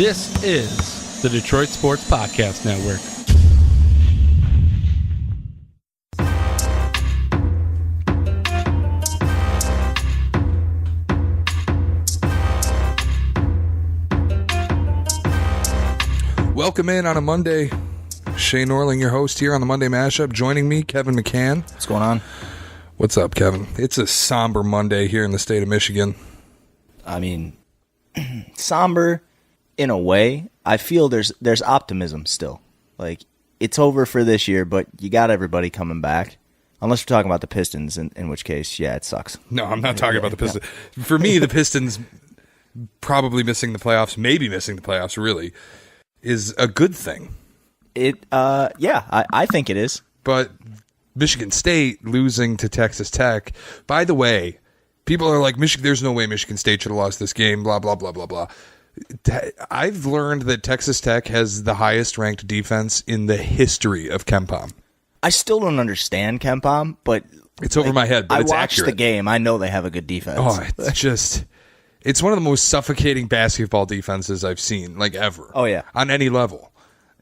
This is the Detroit Sports Podcast Network. Welcome in on a Monday. Shea Norling, your host here on the Monday Mashup. Joining me, Kevin McCann. What's going on? What's up, Kevin? It's a somber Monday here in the state of Michigan. I mean, somber in a way. I feel there's optimism still. Like, it's over for this year, but you got everybody coming back. Unless we're talking about the Pistons, in which case, yeah, it sucks. No, I'm not talking about the Pistons. No. For me, the Pistons probably maybe missing the playoffs, really, is a good thing. I think it is. But Michigan State losing to Texas Tech. By the way, people are like, there's no way Michigan State should have lost this game, blah, blah, blah, blah, blah. I've learned that Texas Tech has the highest ranked defense in the history of KenPom. I still don't understand KenPom, but it's over my head, but it's accurate. I watched the game. I know they have a good defense. Oh, it's one of the most suffocating basketball defenses I've seen, like, ever. Oh, yeah. On any level.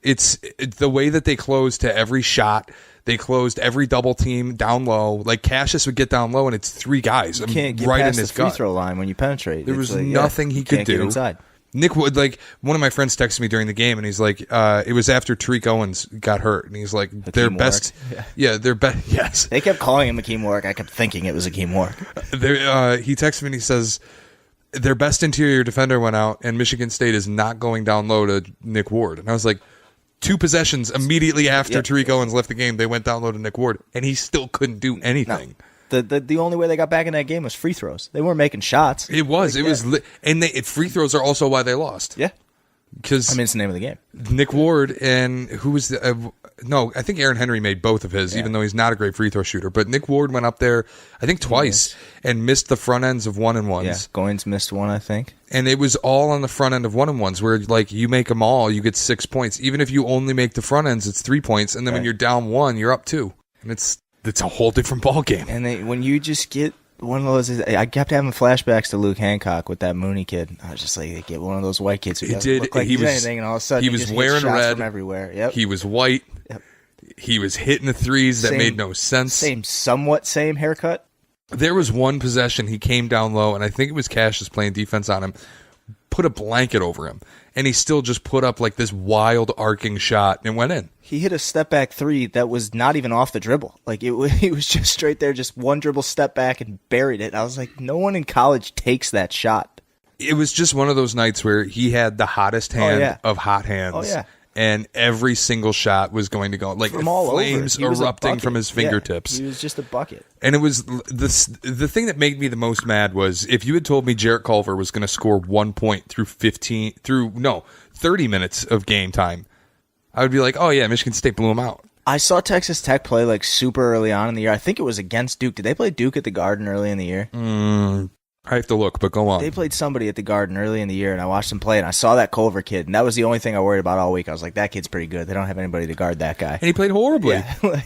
It's the way that they closed to every shot. They closed every double team down low. Like, Cassius would get down low, and it's three guys. You can't get right past in his the free gut. throw line when you penetrate. There was nothing he could do. Get inside. Nick Wood, like, one of my friends texted me during the game, and he's like, it was after Tariq Owens got hurt, and he's like, their best. Their best. Yes. They kept calling him Akeem Warwick. I kept thinking it was Akeem Warwick. He texted me, and he says, their best interior defender went out, and Michigan State is not going down low to Nick Ward. And I was like, 2 possessions immediately after Tariq Owens left the game, they went down low to Nick Ward, and he still couldn't do anything. No. The only way they got back in that game was free throws. They weren't making shots. It was. And free throws are also why they lost. Yeah. Because it's the name of the game. Nick Ward and who was I think Aaron Henry made both of his, even though he's not a great free throw shooter. But Nick Ward went up there, I think twice, and missed the front ends of 1-and-1s. Yeah, Goins missed one, I think. And it was all on the front end of 1-and-1s, where, like, you make them all, you get 6 points. Even if you only make the front ends, it's 3 points, and then when you're down 1, you're up 2, and it's a whole different ball game. And when you just get one of those, I kept having flashbacks to Luke Hancock with that Mooney kid. I was just like, they get one of those white kids who doesn't look like anything, and all of a sudden he was just wearing shots red from everywhere. Yep. He was white. Yep. He was hitting the threes that made no sense. Somewhat same haircut. There was one possession he came down low, and I think it was Cassius playing defense on him, put a blanket over him, and he still just put up like this wild arcing shot and went in. He hit a step back 3 that was not even off the dribble. Like, he was just straight there, just one dribble step back and buried it. I was like, no one in college takes that shot. It was just one of those nights where he had the hottest hand of hot hands. Oh, yeah. And every single shot was going to go, like, flames erupting from his fingertips. Yeah, he was just a bucket. And it was the thing that made me the most mad was if you had told me Jarrett Culver was going to score 1 point through 30 minutes of game time, I would be like, oh, yeah, Michigan State blew him out. I saw Texas Tech play, like, super early on in the year. I think it was against Duke. Did they play Duke at the Garden early in the year? I have to look, but go on. They played somebody at the Garden early in the year, and I watched them play, and I saw that Culver kid, and that was the only thing I worried about all week. I was like, that kid's pretty good. They don't have anybody to guard that guy. And he played horribly. Yeah,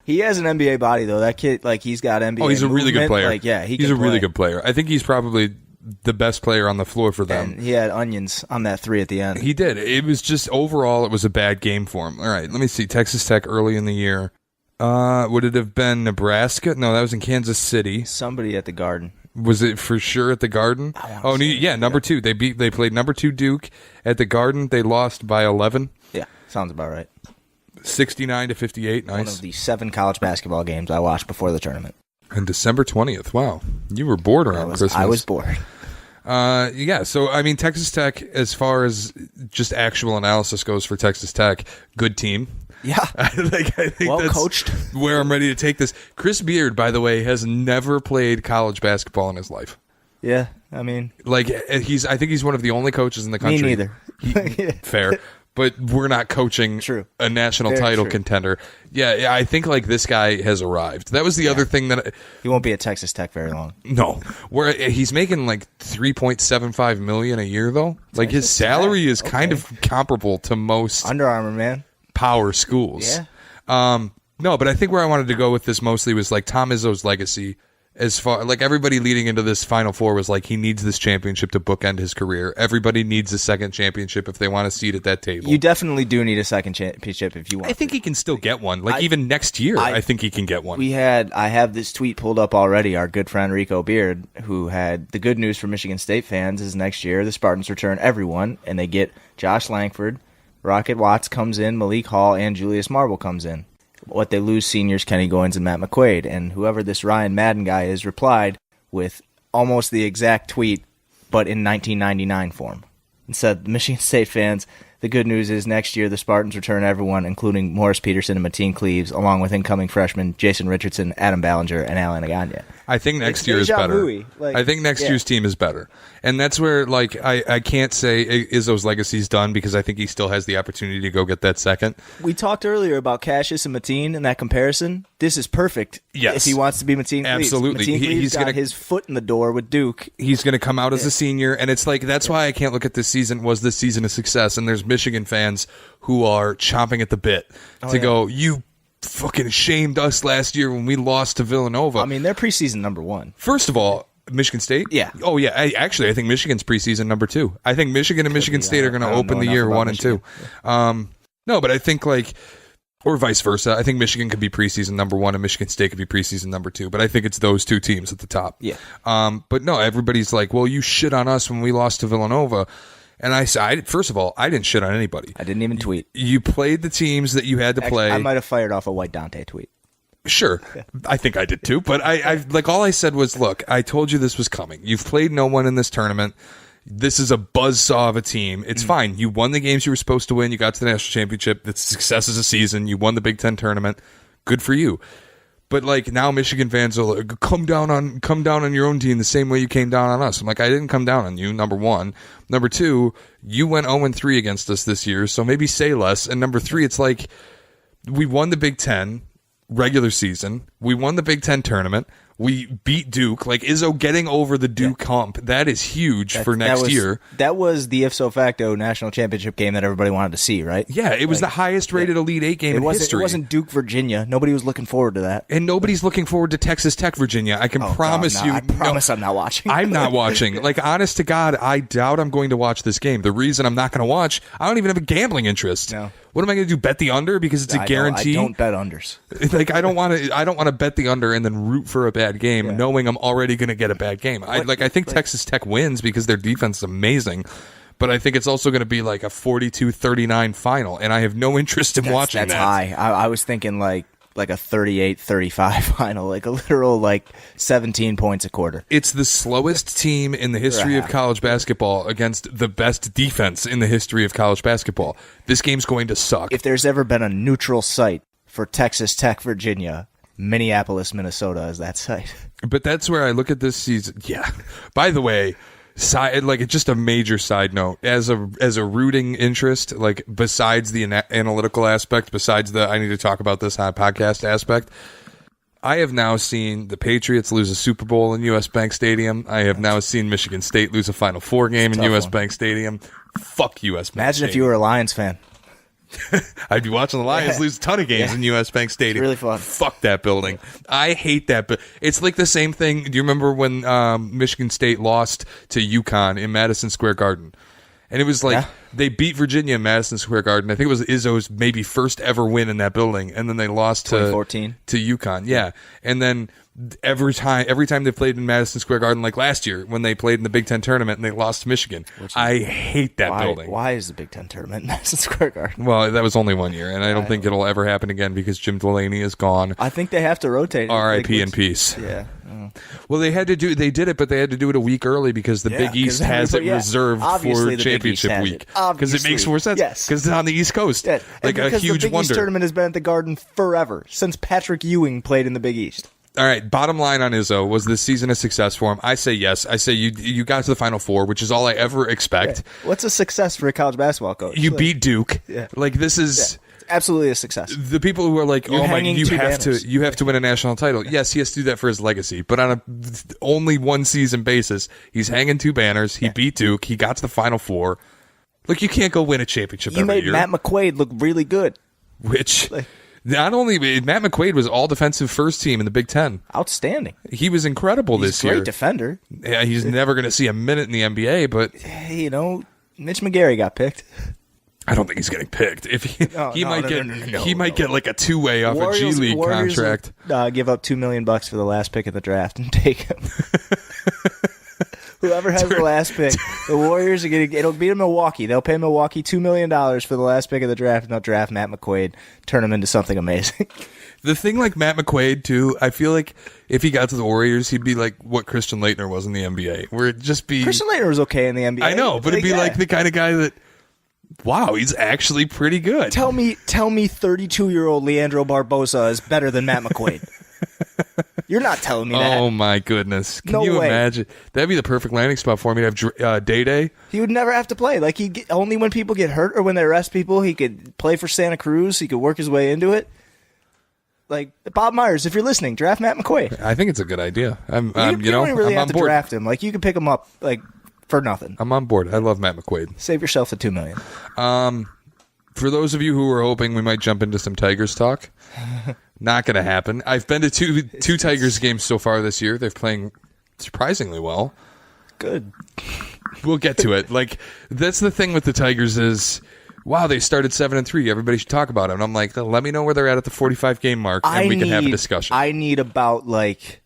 he has an NBA body, though. That kid, like, he's got NBA. Oh, he's a really good player. Like, yeah, he's a really good player. I think he's probably the best player on the floor for them. And he had onions on that 3 at the end. He did. It was just, overall, it was a bad game for him. All right, let me see. Texas Tech early in the year. Would it have been Nebraska? No, that was in Kansas City. Somebody at the Garden. Was it for sure at the Garden? Oh, yeah, number 2. They played number 2 Duke at the Garden. They lost by 11. Yeah, sounds about right. 69-58. Nice. One of the 7 college basketball games I watched before the tournament. And December 20th. Wow, you were bored around Christmas. I was bored. Yeah, so, I mean, Texas Tech, as far as just actual analysis goes for Texas Tech, good team. Yeah. I think well that's coached. Where I'm ready to take this. Chris Beard, by the way, has never played college basketball in his life. Yeah, I mean, like, I think he's one of the only coaches in the country. Me neither. Fair. But we're not coaching a national title contender. Yeah, I think, like, this guy has arrived. That was the other thing that he won't be at Texas Tech very long. No, where he's making like $3.75 million a year though. Like, his salary is kind of comparable to most Under Armour, man. Power schools. Yeah. No, but I think where I wanted to go with this mostly was like Tom Izzo's legacy As far like everybody leading into this Final Four was like he needs this championship to bookend his career. Everybody needs a second championship if they want a seat at that table. You definitely do need a second championship if you want. I think he can still get one. Like even next year, I think he can get one. I have this tweet pulled up already. Our good friend Rico Beard, who had the good news for Michigan State fans is next year the Spartans return everyone and they get Josh Langford, Rocket Watts comes in, Malik Hall, and Julius Marble comes in. What they lose seniors Kenny Goins and Matt McQuaid, and whoever this Ryan Madden guy is replied with almost the exact tweet, but in 1999 form, and said, Michigan State fans, the good news is next year the Spartans return everyone, including Morris Peterson and Mateen Cleaves, along with incoming freshmen Jason Richardson, Adam Ballinger, and Alan Aganya. I think next year is better. I think next year's team is better. And that's where, like, I can't say Izzo's legacy's done because I think he still has the opportunity to go get that second. We talked earlier about Cassius and Mateen and that comparison. This is perfect if he wants to be Mateen Cleaves. Absolutely. Mateen Cleaves He's got his foot in the door with Duke. He's going to come out as a senior, and it's like that's why I can't look at this season. Was this season a success? And there's Michigan fans who are chomping at the bit to go, you fucking shamed us last year when we lost to Villanova. I mean, they're preseason number one. First of all, Michigan State? Yeah. Oh, yeah. I think Michigan's preseason number 2. I think Michigan and Michigan State are going to open the year 1 and 2. No, but I think or vice versa. I think Michigan could be preseason number 1 and Michigan State could be preseason number 2. But I think it's those two teams at the top. Yeah. But no, everybody's like, well, you shit on us when we lost to Villanova. And I said, first of all, I didn't shit on anybody. I didn't even tweet. You played the teams that you had to play. I might have fired off a White Dante tweet. Sure. I think I did too. But I like all I said was, look, I told you this was coming. You've played no one in this tournament. This is a buzzsaw of a team. It's fine. You won the games you were supposed to win. You got to the national championship. It's success as a season. You won the Big Ten tournament. Good for you. But like now Michigan fans are like, come down on your own team the same way you came down on us. I'm like, I didn't come down on you, number 1. Number 2, you went 0-3 against us this year, so maybe say less. And number 3, it's like we won the Big Ten regular season. We won the Big Ten tournament. We beat Duke. Like Izzo getting over the Duke hump, that is huge for next year. That was the ipso facto national championship game that everybody wanted to see, right? Yeah, it was the highest rated Elite 8 game in history. It wasn't Duke, Virginia. Nobody was looking forward to that. And nobody's looking forward to Texas Tech, Virginia. I can promise you. I promise I'm not watching. I'm not watching. Like, honest to God, I doubt I'm going to watch this game. The reason I'm not going to watch, I don't even have a gambling interest. No. What am I going to do? Bet the under because it's a guarantee? I don't bet unders. Like I don't want to bet the under and then root for a bad game, knowing I'm already going to get a bad game. I think Texas Tech wins because their defense is amazing, but I think it's also going to be like a 42-39 final, and I have no interest in watching that. That's high. I was thinking like a 38-35 final, like a literal 17 points a quarter. It's the slowest team in the history of college basketball against the best defense in the history of college basketball. This game's going to suck. If there's ever been a neutral site for Texas Tech, Virginia, Minneapolis, Minnesota is that site. But that's where I look at this season. Yeah. By the way, just a major side note, as a rooting interest, like besides the analytical aspect, besides the I need to talk about this on podcast aspect, I have now seen the Patriots lose a Super Bowl in US Bank Stadium. I have now seen Michigan State lose a Final Four game in US Bank Stadium. Fuck US Bank Imagine Stadium. if you were a Lions fan. I'd be watching the Lions lose a ton of games in US Bank Stadium. It's really fun. Fuck that building. I hate that. But it's like the same thing. Do you remember when Michigan State lost to UConn in Madison Square Garden? And it was like they beat Virginia in Madison Square Garden. I think it was Izzo's maybe first ever win in that building. And then they lost 2014 to UConn. Yeah. And then every time they played in Madison Square Garden, like last year when they played in the Big Ten tournament and they lost to Michigan. I hate that building. Why is the Big Ten tournament in Madison Square Garden? Well, that was only 1 year, and I don't think it'll ever happen again because Jim Delaney is gone. I think they have to rotate it. R.I.P. in peace. Yeah. Well, they did it, but they had to do it a week early because the Big East has it reserved for championship week. Because it makes more sense. Yes. Because it's on the East Coast. Yeah. Like a huge the Big wonder. East tournament has been at the Garden forever, since Patrick Ewing played in the Big East. All right, bottom line on Izzo, was this season a success for him? I say yes. I say you got to the Final Four, which is all I ever expect. Yeah. What's a success for a college basketball coach? You beat Duke. Yeah. Like this is absolutely a success. The people who are like, you have to win a national title. Yes, he has to do that for his legacy, but on a only one season basis, he's hanging 2 banners. He beat Duke. He got to the Final Four. Look, you can't go win a championship every year. You made Matt McQuaid look really good. Which Not only Matt McQuaid was all defensive first team in the Big Ten. Outstanding. He was incredible He's this a great year. defender. Yeah, he's never going to see a minute in the NBA, but Hey, Mitch McGarry got picked. I don't think he's getting picked. If he might get like a two-way off a G League contract. Give up $2 million for the last pick of the draft and take him. Whoever has the last pick, the Warriors are it'll be in Milwaukee. They'll pay Milwaukee $2 million for the last pick of the draft, and they'll draft Matt McQuaid, turn him into something amazing. The thing like Matt McQuaid too, I feel like if he got to the Warriors, he'd be like what Christian Laettner was in the NBA, where it'd just be Christian Laettner was okay in the NBA. I know, but it'd be like the kind of guy that, wow, he's actually pretty good. Tell me 32-year-old Leandro Barbosa is better than Matt McQuaid. You're not telling me that. Oh my goodness! Can No you way. imagine? That'd be the perfect landing spot for me to have Day. He would never have to play. Like only when people get hurt or when they arrest people, he could play for Santa Cruz. He could work his way into it. Like Bob Myers, if you're listening, draft Matt McQuaid. I think it's a good idea. You don't really I'm have on to board. draft him. Like you can pick him up like for nothing. I'm on board. I love Matt McQuaid. Save yourself the $2 million. For those of you who were hoping we might jump into some Tigers talk, not going to happen. I've been to two Tigers games so far this year. They're playing surprisingly well. Good. We'll get to it. Like that's the thing with the Tigers is, wow, they started 7-3. Everybody should talk about it. And I'm like, let me know where they're at the 45 game mark, and we can have a discussion. I need about like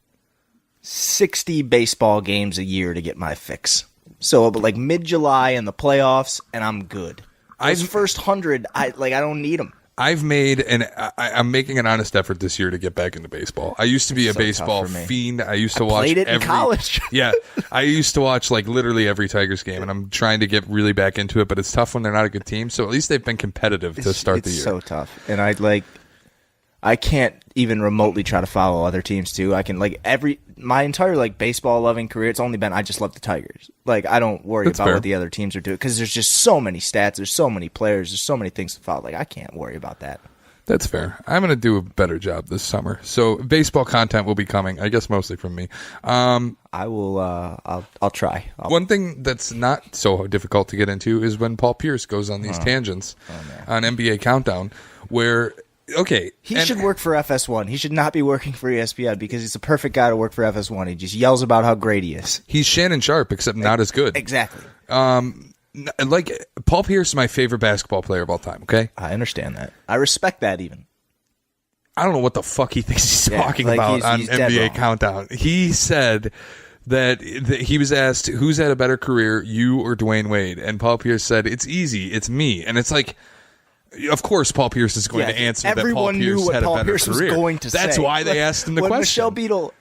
60 baseball games a year to get my fix. So, but like mid-July and the playoffs, and I'm good. Those first 100, I don't need them. I'm making an honest effort this year to get back into baseball. I used to be a baseball fiend. I used to watch played it in college. Yeah, I used to watch like literally every Tigers game, and I'm trying to get really back into it. But it's tough when they're not a good team. So at least they've been competitive to start the year. It's so tough, and I can't even remotely try to follow other teams too. I can my entire like baseball loving career. It's only been I just love the Tigers. Like I don't worry about what the other teams are doing because there's just so many stats. There's so many players. There's so many things to follow. Like I can't worry about that. That's fair. I'm going to do a better job this summer. So baseball content will be coming, I guess, mostly from me. I will. I'll try. One thing that's not so difficult to get into is when Paul Pierce goes on these tangents on NBA Countdown, where. Okay. He should work for FS1. He should not be working for ESPN because he's the perfect guy to work for FS1. He just yells about how great he is. He's Shannon Sharp, except not as good. Exactly. Like Paul Pierce is my favorite basketball player of all time, okay? I understand that. I respect that even. I don't know what the fuck he thinks he's talking about on NBA Countdown. He said that he was asked, who's had a better career, you or Dwyane Wade? And Paul Pierce said, it's easy, it's me. And it's like... Of course, Paul Pierce is going to answer that Paul Pierce had a better career. Going to That's say. why they asked him the question. When Michelle Beadle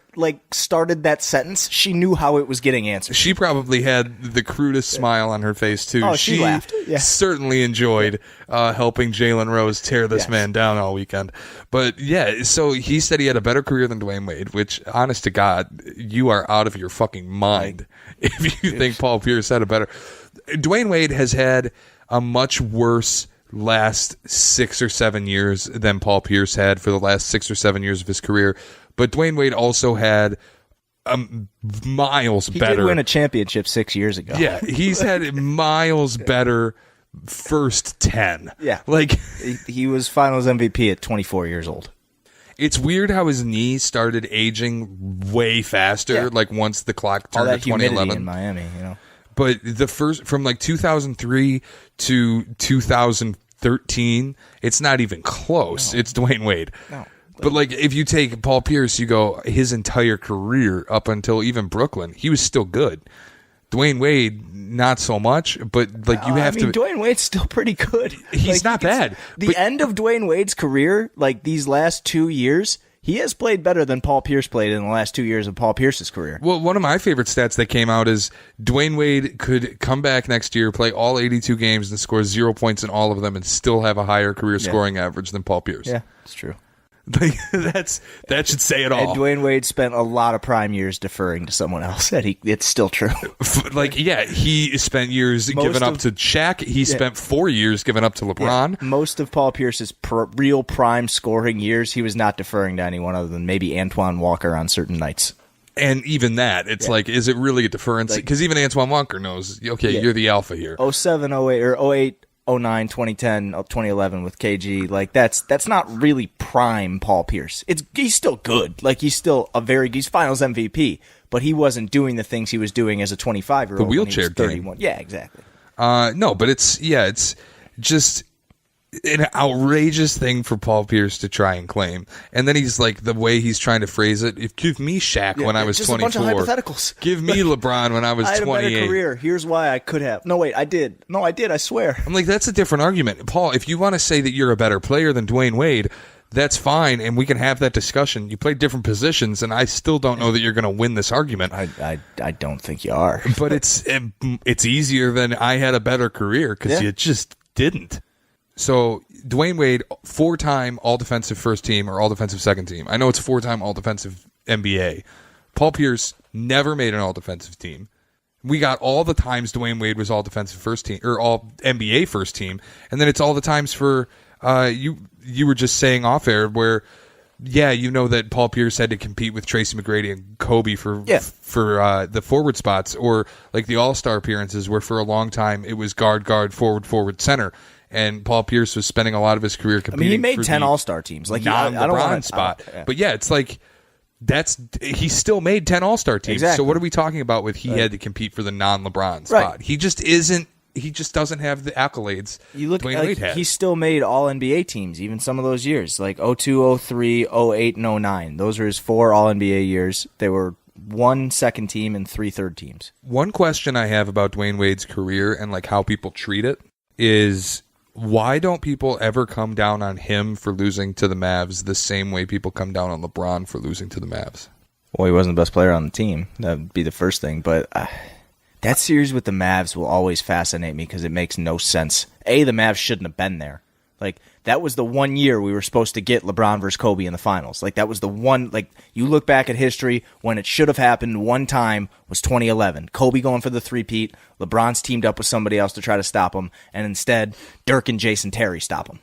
started that sentence, she knew how it was getting answered. She probably had the crudest smile on her face too. Oh, she laughed. Yeah. Certainly enjoyed helping Jalen Rose tear this man down all weekend. But yeah, so he said he had a better career than Dwyane Wade, which, honest to God, you are out of your fucking mind if you think Paul Pierce had a better. Dwyane Wade has had a much worse last 6 or 7 years than Paul Pierce had for the last 6 or 7 years of his career. But Dwyane Wade also had miles better. He did win a championship 6 years ago. Yeah, he's had miles better first 10. Yeah. Like he was finals MVP at 24 years old. It's weird how his knee started aging way faster, like once the clock turned to 2011 in Miami, you know. But the first from like 2003 to 2013, it's not even close. No. It's Dwyane Wade. No. But like if you take Paul Pierce, you go his entire career up until even Brooklyn, he was still good. Dwyane Wade, not so much, but like you have to. Dwyane Wade's still pretty good. He's not bad. The end of Dwyane Wade's career, like these last 2 years, he has played better than Paul Pierce played in the last 2 years of Paul Pierce's career. Well, one of my favorite stats that came out is Dwyane Wade could come back next year, play all 82 games, and score 0 points in all of them, and still have a higher career scoring average than Paul Pierce. Yeah, it's true. Like, that should say it all. And Dwyane Wade spent a lot of prime years deferring to someone else. It's still true. He spent years giving up to Shaq. He spent 4 years giving up to LeBron. Yeah, most of Paul Pierce's real prime scoring years, he was not deferring to anyone other than maybe Antoine Walker on certain nights. And even that, it's like, is it really a deference? Because even Antoine Walker knows, okay, you're the alpha here. 07, 08, or 08, 09, 2010, 2011 with KG. Like that's not really prime Paul Pierce. He's still good. Like he's still he's Finals MVP, but he wasn't doing the things he was doing as a 25-year-old. The wheelchair when he was 31. game. Yeah, exactly. No, but it's just an outrageous thing for Paul Pierce to try and claim. And then he's like, the way he's trying to phrase it, give me Shaq when I was 24. Just a bunch of hypotheticals. Give me LeBron when I was 28. I had a better career. Here's why I could have. No, wait, I did. No, I did, I swear. I'm like, that's a different argument. Paul, if you want to say that you're a better player than Dwyane Wade, that's fine, and we can have that discussion. You played different positions, and I still don't know that you're going to win this argument. I don't think you are. But it's easier than I had a better career, because you just didn't. So Dwyane Wade, 4-time all-defensive first team or all-defensive second team. I know it's 4-time all-defensive NBA. Paul Pierce never made an all-defensive team. We got all the times Dwyane Wade was all-defensive first team or all-NBA first team, and then it's all the times for you were just saying off-air where, you know that Paul Pierce had to compete with Tracy McGrady and Kobe for the forward spots, or like the All-Star appearances where for a long time it was guard, forward, center. And Paul Pierce was spending a lot of his career competing. He made 10 All-Star teams, like non-LeBron spot. But it's like he still made 10 All-Star teams. Exactly. So what are we talking about with he had to compete for the non-LeBron spot? Right. He just isn't. He just doesn't have the accolades. You look Dwyane Wade had. He still made All-NBA teams, even some of those years, like 02, 03, 08, and 09. Those are his 4 All-NBA years. They were 1 second team and 3 third teams. One question I have about Dwyane Wade's career and like how people treat it is, why don't people ever come down on him for losing to the Mavs the same way people come down on LeBron for losing to the Mavs? Well, he wasn't the best player on the team. That would be the first thing. But that series with the Mavs will always fascinate me because it makes no sense. The Mavs shouldn't have been there. Like, that was the one year we were supposed to get LeBron versus Kobe in the finals. Like, that was the one, like, you look back at history, when it should have happened one time was 2011. Kobe going for the three-peat. LeBron's teamed up with somebody else to try to stop him. And instead, Dirk and Jason Terry stop him.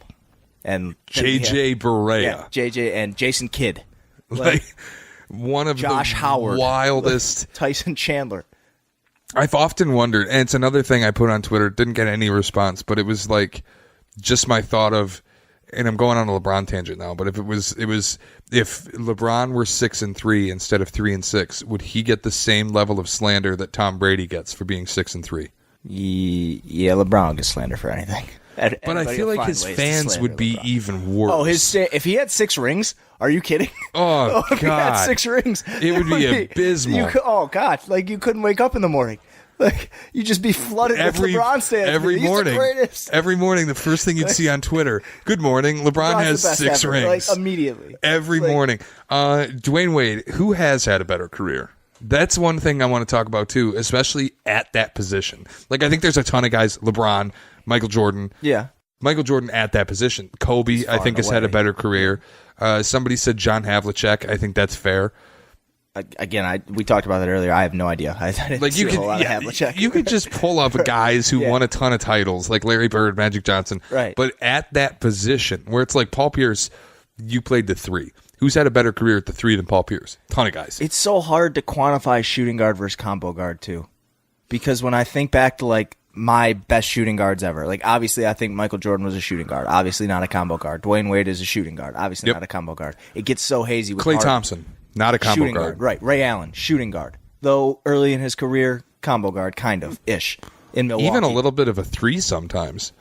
And JJ Barea. Yeah, JJ and Jason Kidd. Like one of Josh the Howard. wildest. Tyson Chandler. I've often wondered, and it's another thing I put on Twitter, didn't get any response, but it was like just my thought of, and I'm going on a LeBron tangent now, but if if LeBron were 6-3 instead of 3-6, would he get the same level of slander that Tom Brady gets for being 6-3? Yeah, LeBron gets slander for anything. But I feel like his fans would be LeBron. even worse. Oh, if he had 6 rings, are you kidding? Oh, if God. he had 6 rings, It would be abysmal. Oh, God. Like, you couldn't wake up in the morning. Like, you'd just be flooded with LeBron stands. Every He's morning. the greatest. Every morning, the first thing you'd see on Twitter, good morning, LeBron has the best 6 ever. rings. Like, immediately. Every morning. Dwyane Wade, who has had a better career? That's one thing I want to talk about, too, especially at that position. Like, I think there's a ton of guys, LeBron, Michael Jordan. Yeah. Michael Jordan at that position. Kobe, I think, has had a better career. Somebody said John Havlicek. I think that's fair. Again, we talked about that earlier. I have no idea. I didn't Like see a whole lot of Havlicek. you could just pull up guys who won a ton of titles, like Larry Bird, Magic Johnson. Right. But at that position, where it's like Paul Pierce, you played the 3. Who's had a better career at the 3 than Paul Pierce? Ton of guys. It's so hard to quantify shooting guard versus combo guard, too. Because when I think back to, like, my best shooting guards ever, like, obviously I think Michael Jordan was a shooting guard. Obviously not a combo guard. Dwyane Wade is a shooting guard. Obviously not a combo guard. It gets so hazy with Klay Thompson, not a combo shooting guard. Right. Ray Allen, shooting guard. Though early in his career, combo guard, kind of, ish, in Milwaukee. Even a little bit of a 3 sometimes.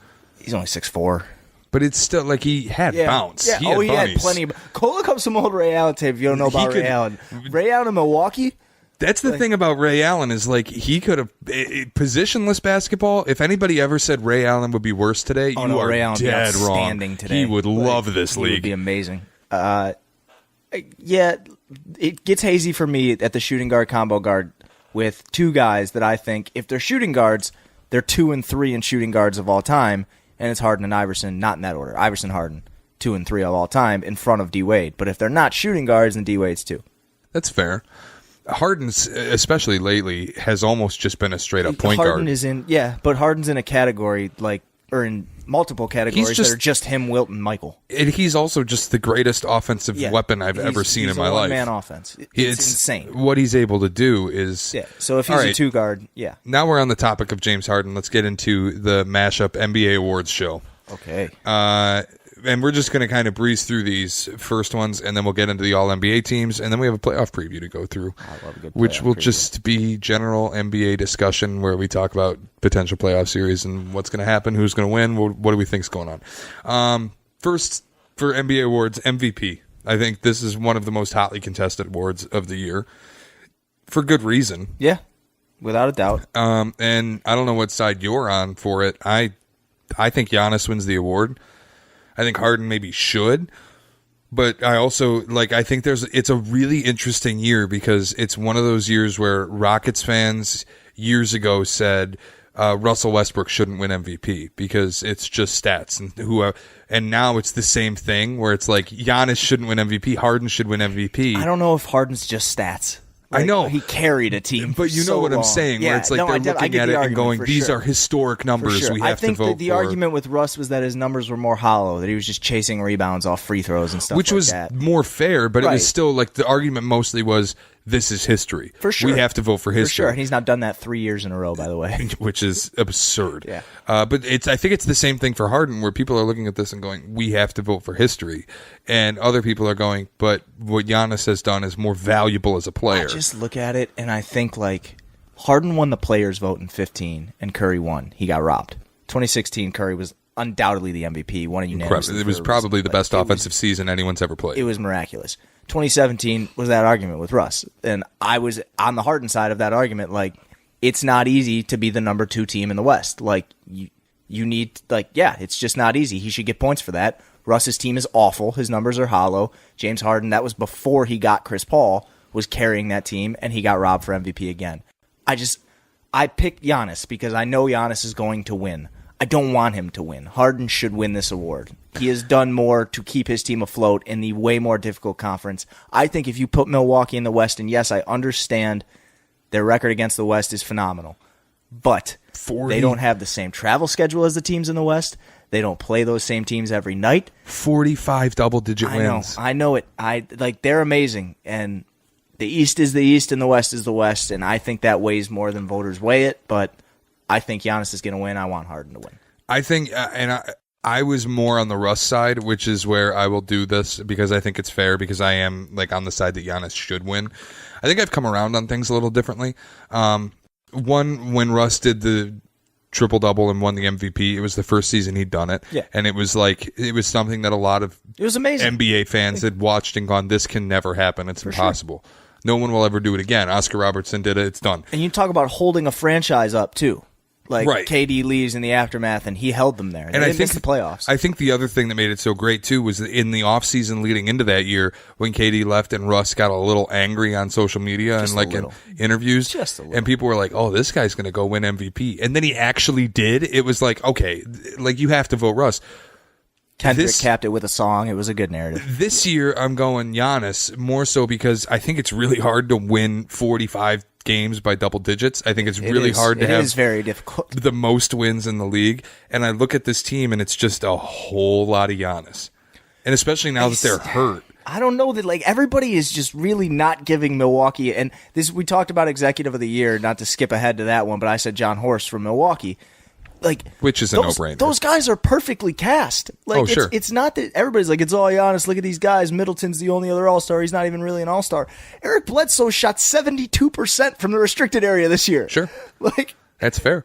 He's only 6'4". But it's still like he had bounce. Yeah. He had plenty of... Go look up some old Ray Allen tape if you don't know about Ray Allen. Ray Allen in Milwaukee? That's the thing about Ray Allen is like he could have positionless basketball. If anybody ever said Ray Allen would be worse today, you are Ray Allen dead wrong. Outstanding today. He would love this league. He would be amazing. Yeah, it gets hazy for me at the shooting guard combo guard with 2 guys that I think if they're shooting guards, they're 2 and 3 in shooting guards of all time, and it's Harden and Iverson, not in that order. Iverson, Harden, 2 and 3 of all time in front of D Wade. But if they're not shooting guards, then D Wade's 2. That's fair. Harden's, especially lately, has almost just been a straight up point Harden guard. is in, but Harden's in a category like or in multiple categories that are just him, Wilt, and Michael. And he's also just the greatest offensive weapon I've ever seen in my life. He's a one-man offense. It's insane. What he's able to do is... Yeah, so if he's a two-guard, yeah. Now we're on the topic of James Harden. Let's get into the Mashup NBA Awards show. Okay. And we're just going to kind of breeze through these first ones, and then we'll get into the All-NBA teams, and then we have a playoff preview to go through, I love a good which will preview. just be general NBA discussion where we talk about potential playoff series and what's going to happen, who's going to win, what do we think's going on. First, for NBA awards, MVP. I think this is one of the most hotly contested awards of the year, for good reason. Yeah, without a doubt. And I don't know what side you're on for it. I think Giannis wins the award. I think Harden maybe should, but I also I think it's a really interesting year because it's one of those years where Rockets fans years ago said Russell Westbrook shouldn't win MVP because it's just stats, and now it's the same thing where it's like Giannis shouldn't win MVP, Harden should win MVP. I don't know if Harden's just stats. I know he carried a team, but you know what I'm saying. Where it's like they're looking at it and going, "These are historic numbers. Sure. We have to vote for." I think the argument with Russ was that his numbers were more hollow, that he was just chasing rebounds off free throws and stuff, which was more fair. But it was still the argument mostly was, "This is history. For sure, we have to vote for history." For sure, and he's not done that 3 years in a row, by the way, which is absurd. Yeah, but I think it's the same thing for Harden, where people are looking at this and going, "We have to vote for history," and other people are going, "But what Giannis has done is more valuable as a player." I just look at it and I think Harden won the players' vote in 2015, and Curry won. He got robbed. 2016, Curry was undoubtedly the MVP. Won a unanimous. It was probably the best offensive season anyone's ever played. It was miraculous. 2017 was that argument with Russ, and I was on the Harden side of that argument. It's not easy to be the number 2 team in the West. You need it's just not easy. He should get points for that. Russ's team is awful. His numbers are hollow. James Harden, that was before he got Chris Paul, was carrying that team, and he got robbed for MVP again. I picked Giannis because I know Giannis is going to win. I don't want him to win. Harden should win this award. He has done more to keep his team afloat in the way more difficult conference. I think if you put Milwaukee in the West, and yes, I understand their record against the West is phenomenal, but they don't have the same travel schedule as the teams in the West. They don't play those same teams every night. 45 double-digit wins. I know it. They're amazing, and the East is the East and the West is the West, and I think that weighs more than voters weigh it, but I think Giannis is going to win. I want Harden to win. I think, I was more on the Russ side, which is where I will do this because I think it's fair, because I am on the side that Giannis should win. I think I've come around on things a little differently. When Russ did the triple-double and won the MVP, it was the first season he'd done it. Yeah. And it was something that a lot of it was amazing. NBA fans had watched and gone, this can never happen. It's impossible. Sure. No one will ever do it again. Oscar Robertson did it. It's done. And you talk about holding a franchise up, too. KD leaves in the aftermath, and he held them there. And I think the playoffs. I think the other thing that made it so great, too, was in the offseason leading into that year when KD left and Russ got a little angry on social media and in interviews. Just a little. And people were like, oh, this guy's going to go win MVP. And then he actually did. It was okay, you have to vote Russ. Kendrick capped it with a song. It was a good narrative. This year, I'm going Giannis, more so because I think it's really hard to win 45 games by double digits. I think it's really hard to have. It is very difficult. The most wins in the league. And I look at this team, and it's just a whole lot of Giannis. And especially now that they're hurt. I don't know that everybody is just really not giving Milwaukee, and this we talked about Executive of the Year, not to skip ahead to that one, but I said John Horst from Milwaukee. Which is a no-brainer. Those guys are perfectly cast. Sure. It's not that everybody's it's all Giannis. Look at these guys. Middleton's the only other All-Star. He's not even really an All-Star. Eric Bledsoe shot 72% from the restricted area this year. Sure. That's fair.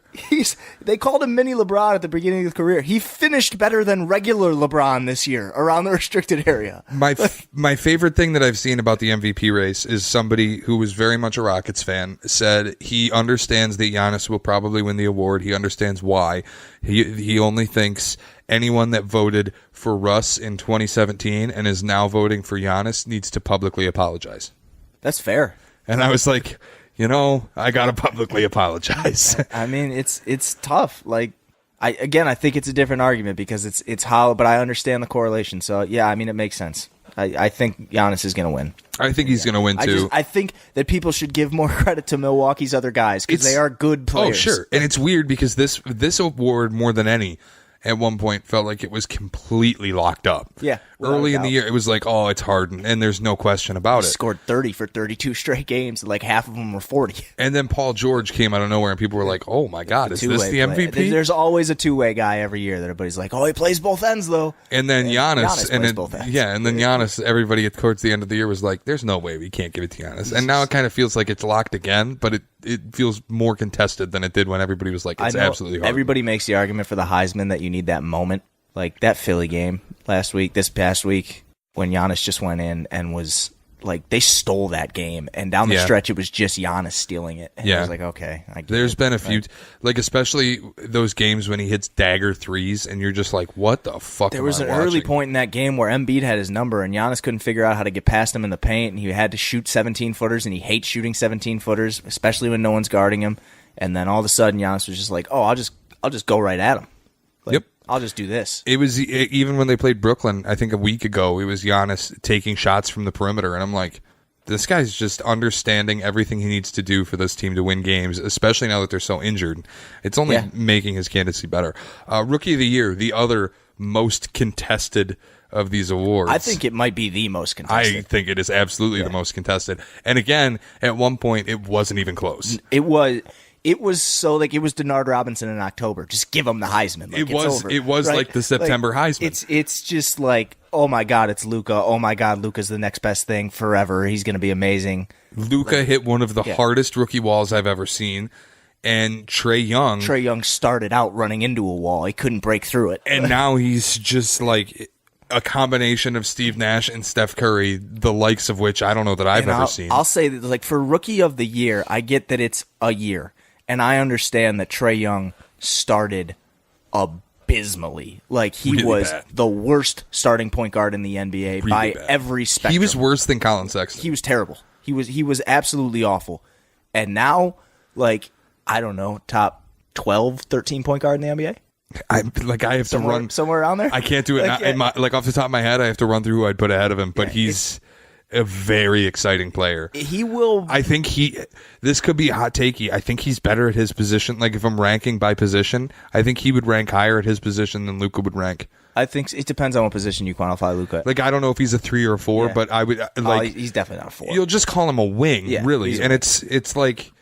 They called him mini LeBron at the beginning of his career. He finished better than regular LeBron this year around the restricted area. My favorite thing that I've seen about the MVP race is somebody who was very much a Rockets fan said he understands that Giannis will probably win the award. He understands why. He only thinks anyone that voted for Russ in 2017 and is now voting for Giannis needs to publicly apologize. That's fair. And I was like, I got to publicly apologize. I mean, it's tough. I think it's a different argument because it's hollow, but I understand the correlation. So, yeah, I mean, it makes sense. I think Giannis is going to win. I think he's going to win, too. I think that people should give more credit to Milwaukee's other guys because they are good players. Oh, sure. And it's weird because this award, more than any, at one point felt like it was completely locked up. Yeah, Early in the year, it was like, oh, it's Harden, and there's no question about it. Scored 30 for 32 straight games, like half of them were 40. And then Paul George came out of nowhere, and people were like, oh, my God, is this the MVP? There's always a two-way guy every year that everybody's like, oh, he plays both ends, though. And then Giannis plays both ends. Yeah, and then Giannis, everybody towards the end of the year was like, there's no way we can't give it to Giannis. And now it kind of feels like it's locked again, but it feels more contested than it did when everybody was like, it's absolutely hard. Everybody makes the argument for the Heisman that you need that moment. Like that Philly game this past week, when Giannis just went in and was like, they stole that game. And down the stretch, it was just Giannis stealing it. And I was like, okay. There's been a few, like especially those games when he hits dagger threes, and you're just like, what the fuck There was an early point in that game where Embiid had his number, and Giannis couldn't figure out how to get past him in the paint, and he had to shoot 17-footers, and he hates shooting 17-footers, especially when no one's guarding him. And then all of a sudden, Giannis was just like, oh, I'll just go right at him. Like, yep. I'll just do this. It was even when they played Brooklyn, I think a week ago, it was Giannis taking shots from the perimeter, and I'm like, this guy's just understanding everything he needs to do for this team to win games, especially now that they're so injured. It's only making his candidacy better. Rookie of the Year, the other most contested of these awards. I think it might be the most contested. I think it is absolutely the most contested. And again, at one point, it wasn't even close. It was so like it was Denard Robinson in October. Just give him the Heisman. Like, it was right? like the September Heisman. It's just like, oh my God, it's Luka. Oh my God, Luka's the next best thing forever. He's going to be amazing. Luka hit one of the hardest rookie walls I've ever seen. And Trae Young started out running into a wall. He couldn't break through it. And now he's just like a combination of Steve Nash and Steph Curry, the likes of which I don't know that I've ever seen. I'll say that, like, for Rookie of the Year, I get that it's a year. And I understand that Trae Young started abysmally. Like, he really was bad. The worst starting point guard in the NBA really by bad. Every spectrum. He was worse than Colin Sexton. He was terrible. He was absolutely awful. And now, like, I don't know, top 12, 13 point guard in the NBA? I have to run somewhere around there. I can't do it off the top of my head. I have to run through who I'd put ahead of him, but he's a very exciting player. He will. I think this could be hot takey. I think he's better at his position. Like if I'm ranking by position, I think he would rank higher at his position than Luka would rank. I think it depends on what position you quantify Luka. Like I don't know if he's a 3 or a 4, but I would like he's definitely not a 4. You'll just call him a wing, really, and it's like.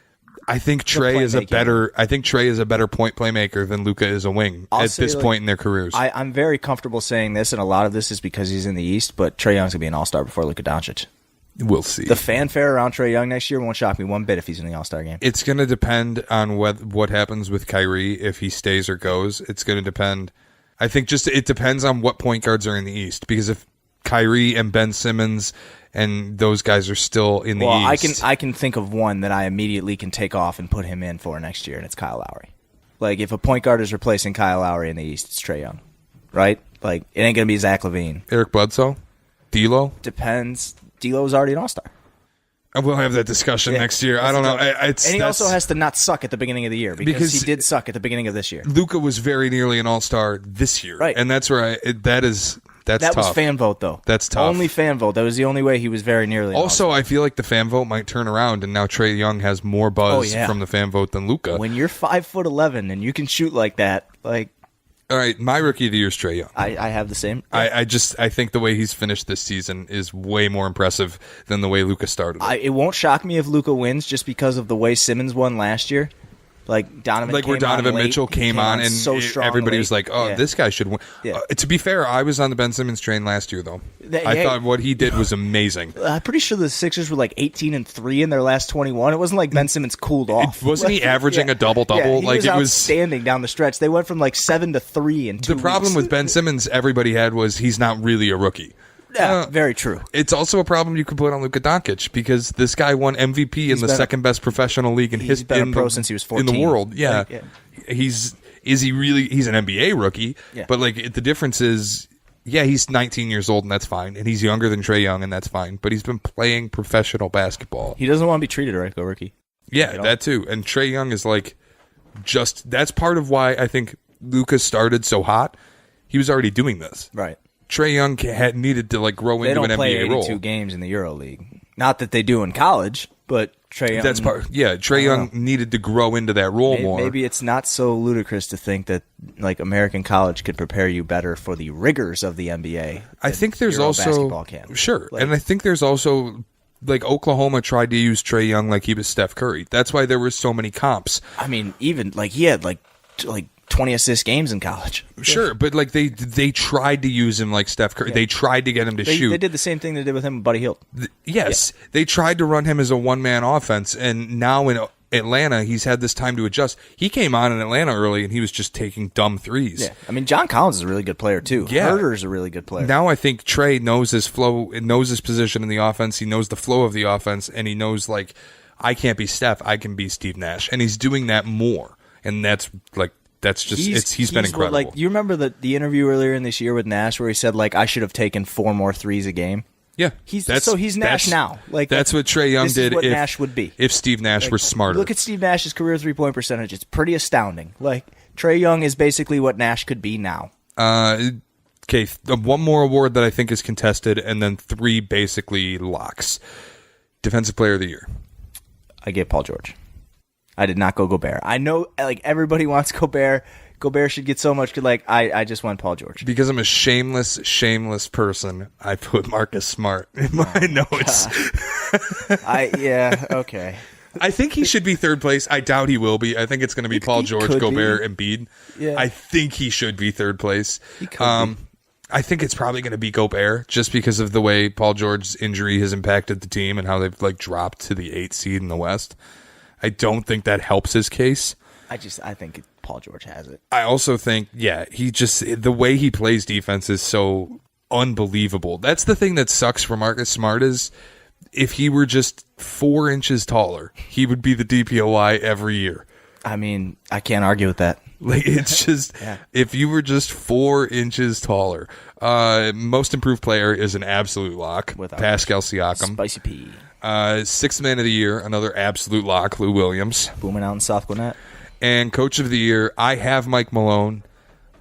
I think Trae is a better point playmaker than Luka is a wing at this point in their careers. I'm very comfortable saying this, and a lot of this is because he's in the East, but Trae Young's going to be an all-star before Luka Doncic. We'll see. The fanfare around Trae Young next year won't shock me one bit if he's in the all-star game. It's going to depend on what happens with Kyrie, if he stays or goes. It's going to depend. I think it depends on what point guards are in the East, because if Kyrie and Ben Simmons and those guys are still in the East. I can think of one that I immediately can take off and put him in for next year, and it's Kyle Lowry. Like, if a point guard is replacing Kyle Lowry in the East, it's Trae Young, right? Like, it ain't going to be Zach LaVine. Eric Bledsoe? D'Lo? Depends. D'Lo's already an all-star. We'll have that discussion next year. I don't know. And he also has to not suck at the beginning of the year because he did suck at the beginning of this year. Luka was very nearly an all-star this year. Right. And that's where That's that tough. Was fan vote, though. That's tough. Only fan vote. That was the only way he was very nearly. Also, I feel like the fan vote might turn around, and now Trae Young has more buzz from the fan vote than Luka. When you're 5'11" and you can shoot like that, like. All right, my rookie of the year is Trae Young. I have the same. I think the way he's finished this season is way more impressive than the way Luka started. It won't shock me if Luka wins just because of the way Simmons won last year. Like Donovan Mitchell came on and so everybody was like, "Oh, this guy should win." Yeah. To be fair, I was on the Ben Simmons train last year, though. I thought what he did was amazing. I'm pretty sure the Sixers were like 18-3 in their last 21. It wasn't like Ben Simmons cooled off. Wasn't he averaging a double-double? He was outstanding down the stretch. They went from like 7-3 in 2 weeks. The problem with Ben Simmons, everybody had, was he's not really a rookie. Yeah, very true. It's also a problem you can put on Luka Doncic because this guy won MVP in the second best professional league in He's been a pro since he was 14 in the world. Yeah, He's an NBA rookie, yeah. But like the difference is, he's 19 years old and that's fine, and he's younger than Trae Young and that's fine. But he's been playing professional basketball. He doesn't want to be treated like a rookie. Yeah, that too. And Trae Young is like that's part of why I think Luka started so hot. He was already doing this, right? Trae Young had needed to like grow into an NBA role. They don't play 82 games in the EuroLeague. Not that they do in college, But Trae Young, That's part. Yeah, Trae Young needed to grow into that role more. Maybe it's not so ludicrous to think that like American college could prepare you better for the rigors of the NBA. I think there's Euro also basketball can. Sure, Like, and I think there's also like Oklahoma tried to use Trae Young like he was Steph Curry. That's why there were so many comps. I mean, even like he had like 20 assist games in college. Sure, but like they tried to use him like Steph Curry. Yeah. They tried to get him to shoot. They did the same thing they did with him with Buddy Hield. Yes, they tried to run him as a one-man offense, and now in Atlanta, he's had this time to adjust. He came on in Atlanta early, and he was just taking dumb threes. Yeah, I mean, John Collins is a really good player too. Yeah. Herder's a really good player. Now I think Trae knows his flow, knows his position in the offense. He knows the flow of the offense, and he knows like I can't be Steph, I can be Steve Nash, and he's doing that more. And that's just he's been incredible. Like you remember the interview earlier in this year with Nash where he said like I should have taken 4 more threes a game. Yeah, he's Nash now. Like that's what Trae Young did. What Nash would be if Steve Nash were smarter. Look at Steve Nash's career 3-point percentage; it's pretty astounding. Like Trae Young is basically what Nash could be now. Okay, one more award that I think is contested, and then 3 basically locks. Defensive Player of the Year. I gave Paul George. I did not go Gobert. I know, like everybody wants Gobert. Gobert should get so much. Like I just went Paul George because I'm a shameless person. I put Marcus Smart in my notes. Okay. I think he should be third place. I doubt he will be. I think it's going to be Paul George, Gobert, and Embiid. Yeah. I think he should be third place. He could be. I think it's probably going to be Gobert just because of the way Paul George's injury has impacted the team and how they've like dropped to the 8th seed in the West. I don't think that helps his case. I think Paul George has it. I also think, the way he plays defense is so unbelievable. That's the thing that sucks for Marcus Smart is if he were just 4 inches taller, he would be the DPOY every year. I mean, I can't argue with that. Like it's just if you were just 4 inches taller. Most improved player is an absolute lock. Without Pascal Siakam. Spicy P. 6th man of the year, another absolute lock, Lou Williams. Booming out in South Gwinnett. And coach of the year, I have Mike Malone.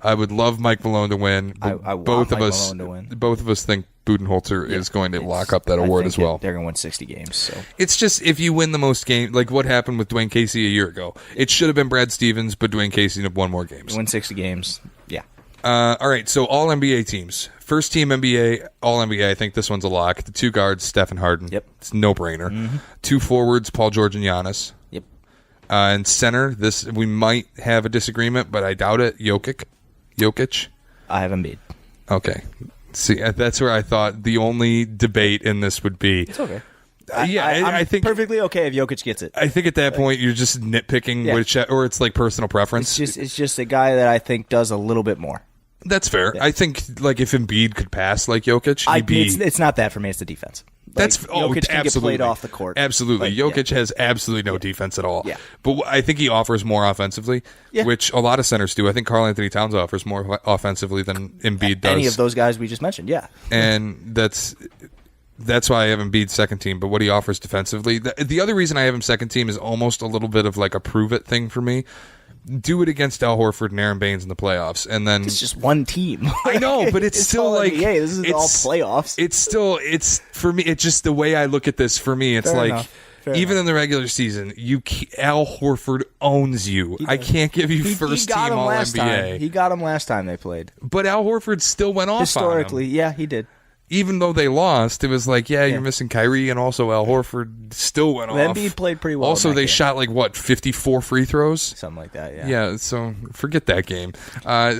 I would love Mike Malone to win. I want Mike Malone to win. Both of us think Budenholzer is going to lock up that award as well. They're going to win 60 games. So it's just if you win the most games, like what happened with Dwayne Casey a year ago. It should have been Brad Stevens, but Dwayne Casey won more games. Win 60 games. Yeah. All right, so all NBA teams. First team NBA, all NBA. I think this one's a lock. The 2 guards, Steph and Harden. Yep. It's no brainer. Mm-hmm. 2 forwards, Paul George and Giannis. Yep. And center, this we might have a disagreement, but I doubt it. Jokic. I have Embiid. Okay. See, that's where I thought the only debate in this would be. It's okay. I think perfectly okay if Jokic gets it. I think at that point you're just nitpicking which, or it's like personal preference. It's just a guy that I think does a little bit more. That's fair. Yeah. I think like if Embiid could pass like Jokic, he'd be. It's not that for me. It's the defense. Jokic can get played off the court. Absolutely. Jokic has absolutely no defense at all. Yeah. But I think he offers more offensively, which a lot of centers do. I think Karl Anthony Towns offers more offensively than Embiid does. Any of those guys we just mentioned, yeah. And that's why I have Embiid second team. But what he offers defensively, the other reason I have him second team is almost a little bit of like a prove it thing for me. Do it against Al Horford and Aaron Baines in the playoffs, and then it's just one team. I know, but it's still like this is all playoffs. It's for me. It's just the way I look at this. For me, it's Fair even enough. In the regular season, Al Horford owns you. I can't give you first team All NBA. He got him last time they played, but Al Horford still went off historically. On him. Yeah, he did. Even though they lost, it was like, you're missing Kyrie, and also Al Horford still went off. Embiid played pretty well. Also, they shot 54 free throws? Something like that, yeah. Yeah, so forget that game.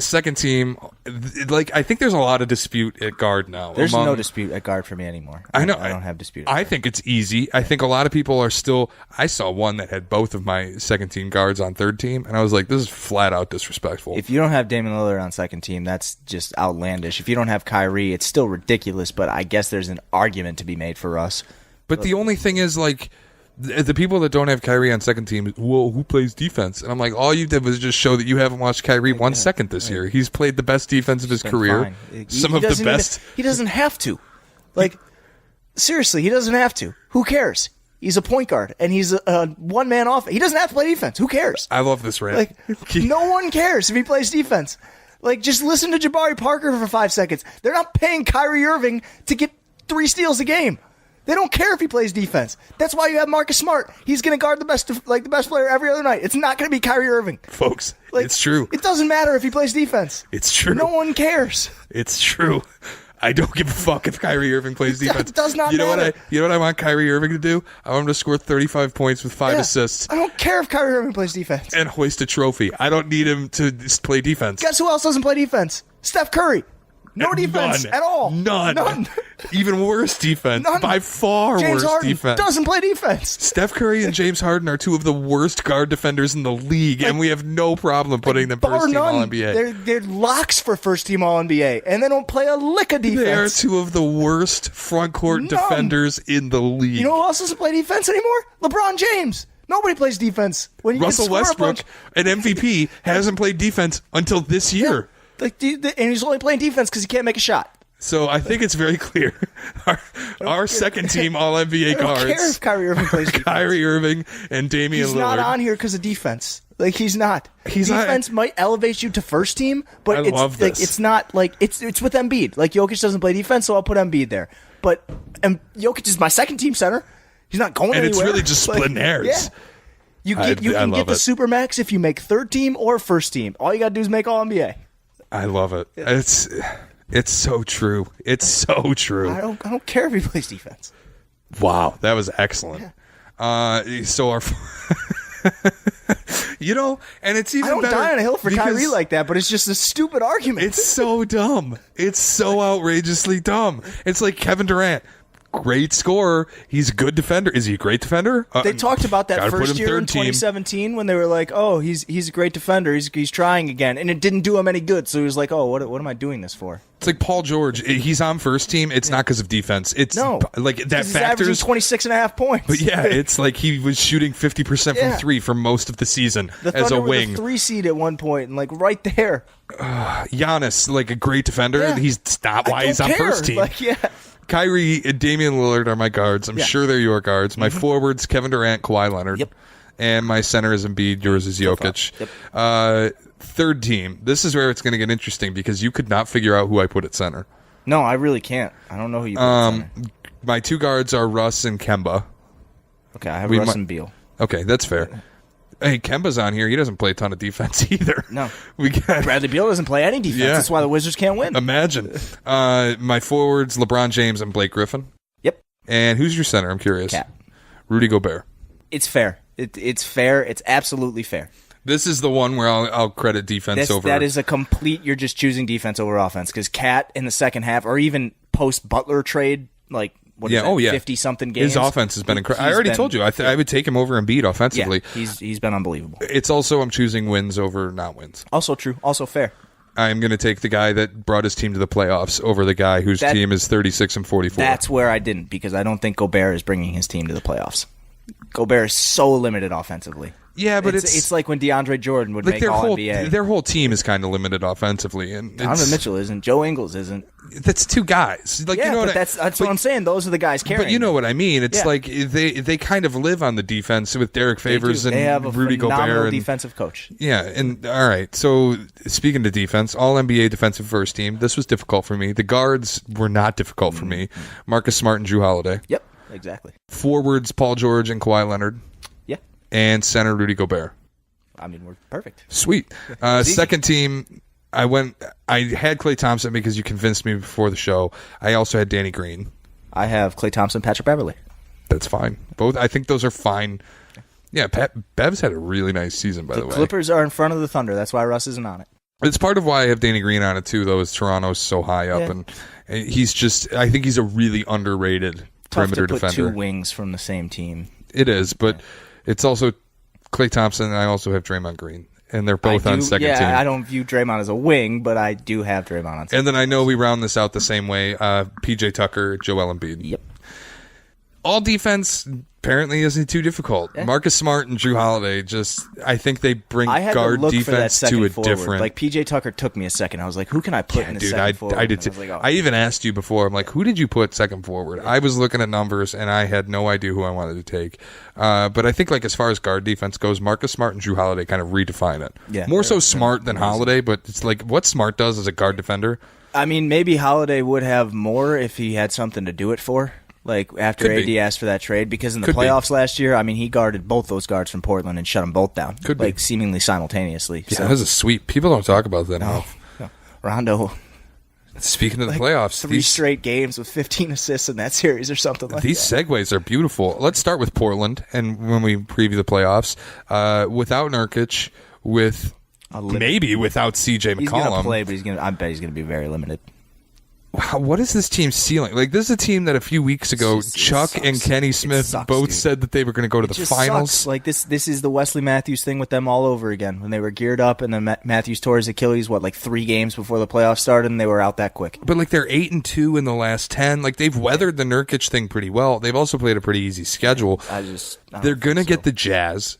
Second team, I think there's a lot of dispute at guard now. There's no dispute at guard for me anymore. I know. I don't have dispute. I think it's easy. I think a lot of people are still. I saw one that had both of my second team guards on third team, and I was like, this is flat out disrespectful. If you don't have Damian Lillard on second team, that's just outlandish. If you don't have Kyrie, it's still ridiculous, but I guess there's an argument to be made for us. But the only thing is, the people that don't have Kyrie on second team, well, who plays defense? And I'm like, all you did was just show that you haven't watched Kyrie 1 second this year. He's played the best defense of his career. Some of the best. He doesn't have to. Seriously, he doesn't have to. Who cares? He's a point guard, and he's a one-man offense. He doesn't have to play defense. Who cares? I love this rant. No one cares if he plays defense. Just listen to Jabari Parker for 5 seconds. They're not paying Kyrie Irving to get 3 steals a game. They don't care if he plays defense. That's why you have Marcus Smart. He's going to guard the best player every other night. It's not going to be Kyrie Irving. Folks, it's true. It doesn't matter if he plays defense. It's true. No one cares. It's true. I don't give a fuck if Kyrie Irving plays defense. It does not matter. You know what I want Kyrie Irving to do? I want him to score 35 points with 5 assists. I don't care if Kyrie Irving plays defense. And hoist a trophy. I don't need him to play defense. Guess who else doesn't play defense? Steph Curry. No defense at all. None. Even worse defense. None. By far James worse Harden defense. doesn't play defense. Steph Curry and James Harden are two of the worst guard defenders in the league, and we have no problem putting them first team All-NBA. They're locks for first team All-NBA, and they don't play a lick of defense. They are two of the worst front court defenders in the league. You know who else doesn't play defense anymore? LeBron James. Nobody plays defense. When you Russell Westbrook, an MVP, hasn't played defense until this year. Yeah. And he's only playing defense because he can't make a shot. So I think it's very clear. Our second team All-NBA guards. I don't care if Kyrie Irving plays defense. Kyrie Irving and Damian Lillard. He's not on here because of defense. He's not. Defense might elevate you to first team, but it's not it's with Embiid. Jokic doesn't play defense, so I'll put Embiid there. But Jokic is my second team center. He's not going anywhere. And it's really just splitting hairs. Yeah. You can get the Supermax if you make third team or first team. All you got to do is make All-NBA. I love it. It's so true. It's so true. I don't care if he plays defense. Wow, that was excellent. So our, and it's even I don't better die on a hill for Kyrie like that, but it's just a stupid argument. It's so dumb. It's so outrageously dumb. It's like Kevin Durant. Great scorer. He's a good defender. Is he a great defender? They talked about that first year in 2017 when they were like, "Oh, he's a great defender. He's trying again," and it didn't do him any good. So he was like, "Oh, what am I doing this for?" It's like Paul George. He's on first team. It's not because of defense. It's like that he's averaging 26.5 points. But yeah, it's like he was shooting 50% from three for most of the season as a wing. The 3 seed at one point, and right there. Giannis, like a great defender. Yeah. He's not why he's on first team. Kyrie and Damian Lillard are my guards. I'm sure they're your guards. My forwards, Kevin Durant, Kawhi Leonard. Yep. And my center is Embiid. Yours is Jokic. Yep. Third team. This is where it's going to get interesting because you could not figure out who I put at center. No, I really can't. I don't know who you put at center. My two guards are Russ and Kemba. Okay, I have Russ and Beal. Okay, that's fair. Hey, Kemba's on here. He doesn't play a ton of defense either. No. Bradley Beal doesn't play any defense. That's why the Wizards can't win. Imagine. My forwards, LeBron James and Blake Griffin. Yep. And who's your center? I'm curious. Cat. Rudy Gobert. It's fair. It's fair. It's absolutely fair. This is the one where I'll credit defense over. That is a complete, you're just choosing defense over offense. Because Cat in the second half, or even post-Butler trade, 50-something games. His offense has been incredible. I already told you. I would take him over Embiid offensively. Yeah, he's been unbelievable. It's also, I'm choosing wins over not wins. Also true. Also fair. I'm going to take the guy that brought his team to the playoffs over the guy whose team is 36-44. That's where I didn't, because I don't think Gobert is bringing his team to the playoffs. Gobert is so limited offensively. Yeah, but it's like when DeAndre Jordan would make All-NBA. Their whole team is kind of limited offensively, and Donovan Mitchell isn't. Joe Ingles isn't. That's two guys. That's what I'm saying. Those are the guys carrying. But you know what I mean. It's like they kind of live on the defense with Derek Favors and Rudy Gobert. They have a defensive coach. Yeah, and all right. So speaking of defense, All NBA defensive first team. This was difficult for me. The guards were not difficult for me. Marcus Smart and Jrue Holiday. Yep, exactly. Forwards, Paul George and Kawhi Leonard. And center Rudy Gobert. I mean, we're perfect. Sweet. Second team, I had Klay Thompson because you convinced me before the show. I also had Danny Green. I have Klay Thompson, Patrick Beverley. That's fine. Both. I think those are fine. Yeah, Bev's had a really nice season, by the way. The Clippers are in front of the Thunder. That's why Russ isn't on it. It's part of why I have Danny Green on it, too, though, is Toronto's so high up. And he's just, I think he's a really underrated perimeter defender. Tough to put two wings from the same team. It is, but... It's also Klay Thompson, and I also have Draymond Green, and they're both on second team. I don't view Draymond as a wing, but I do have Draymond on second. And then I know we round this out the same way. PJ Tucker, Joel Embiid. Yep. All defense apparently isn't too difficult. Yeah. Marcus Smart and Jrue Holiday I think they bring guard defense to a different. Like PJ Tucker took me a second. I was like, who can I put in the second forward? I did too. I even asked you before. I'm like, who did you put second forward? I was looking at numbers and I had no idea who I wanted to take. But I think as far as guard defense goes, Marcus Smart and Jrue Holiday kind of redefine it. Yeah, more so Smart than Holiday, but it's like what Smart does as a guard defender. I mean, maybe Holiday would have more if he had something to do it for. Like, after Could AD be. asked for that trade, because in the Could be. playoffs last year, I mean, he guarded both those guards from Portland and shut them both down. Could be. Like, seemingly simultaneously. Yeah, that was a sweep. People don't talk about that enough. No. Rondo, Speaking of the playoffs, three straight games with 15 assists in that series or something like these that. segues are beautiful. Let's start with Portland, and when we preview the playoffs, without Nurkic, with maybe without CJ McCollum. He's going to play, but I bet he's going to be very limited. Wow, what is this team ceiling? Like, this is a team that a few weeks ago, Chuck and Kenny Smith both said that they were going to go to the finals. Sucks. Like, this is the Wesley Matthews thing with them all over again. When they were geared up, and then Matthews tore his Achilles, 3 games before the playoffs started, and they were out that quick. But, like, they're 8-2 in the last 10. Like, they've weathered the Nurkic thing pretty well. They've also played a pretty easy schedule. They're going to get the Jazz.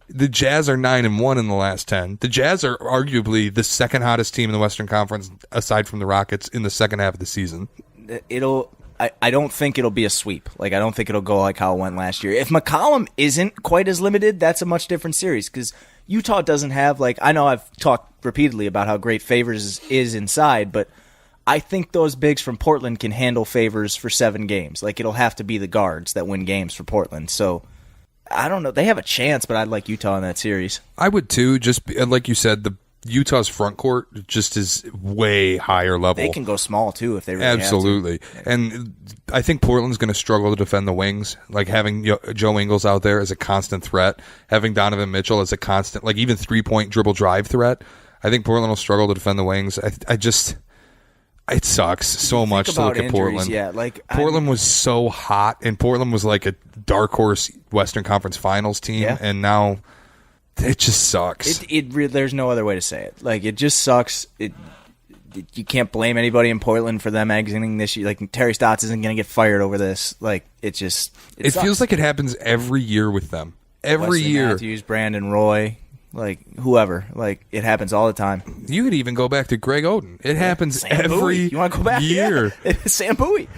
The Jazz are 9-1 in the last 10. The Jazz are arguably the second hottest team in the Western Conference, aside from the Rockets, in the second half of the season. I don't think it'll be a sweep. Like, I don't think it'll go like how it went last year. If McCollum isn't quite as limited, that's a much different series, because Utah doesn't have, like, I know I've talked repeatedly about how great Favors is inside, but I think those bigs from Portland can handle Favors for 7 games. Like, it'll have to be the guards that win games for Portland. So I don't know. They have a chance, but I'd like Utah in that series. I would too. Just like you said, the Utah's front court just is way higher level. They can go small too if they really absolutely. have to. And I think Portland's going to struggle to defend the wings. Like, having Joe Ingles out there as a constant threat, having Donovan Mitchell as a constant, like, even 3-point dribble drive threat. I think Portland will struggle to defend the wings. It sucks so much to look at Portland. Yeah, Portland was so hot, and Portland was like a dark horse Western Conference Finals team, and now it just sucks. There's no other way to say it. Like, it just sucks. You can't blame anybody in Portland for them exiting this year. Like, Terry Stotts isn't going to get fired over this. Like, it feels like it happens every year with them. Every Wesley year. Matthews, Brandon Roy. Like, whoever. Like, it happens all the time. You could even go back to Greg Oden. It happens every you want to go back? year. Yeah. Sam Bowie.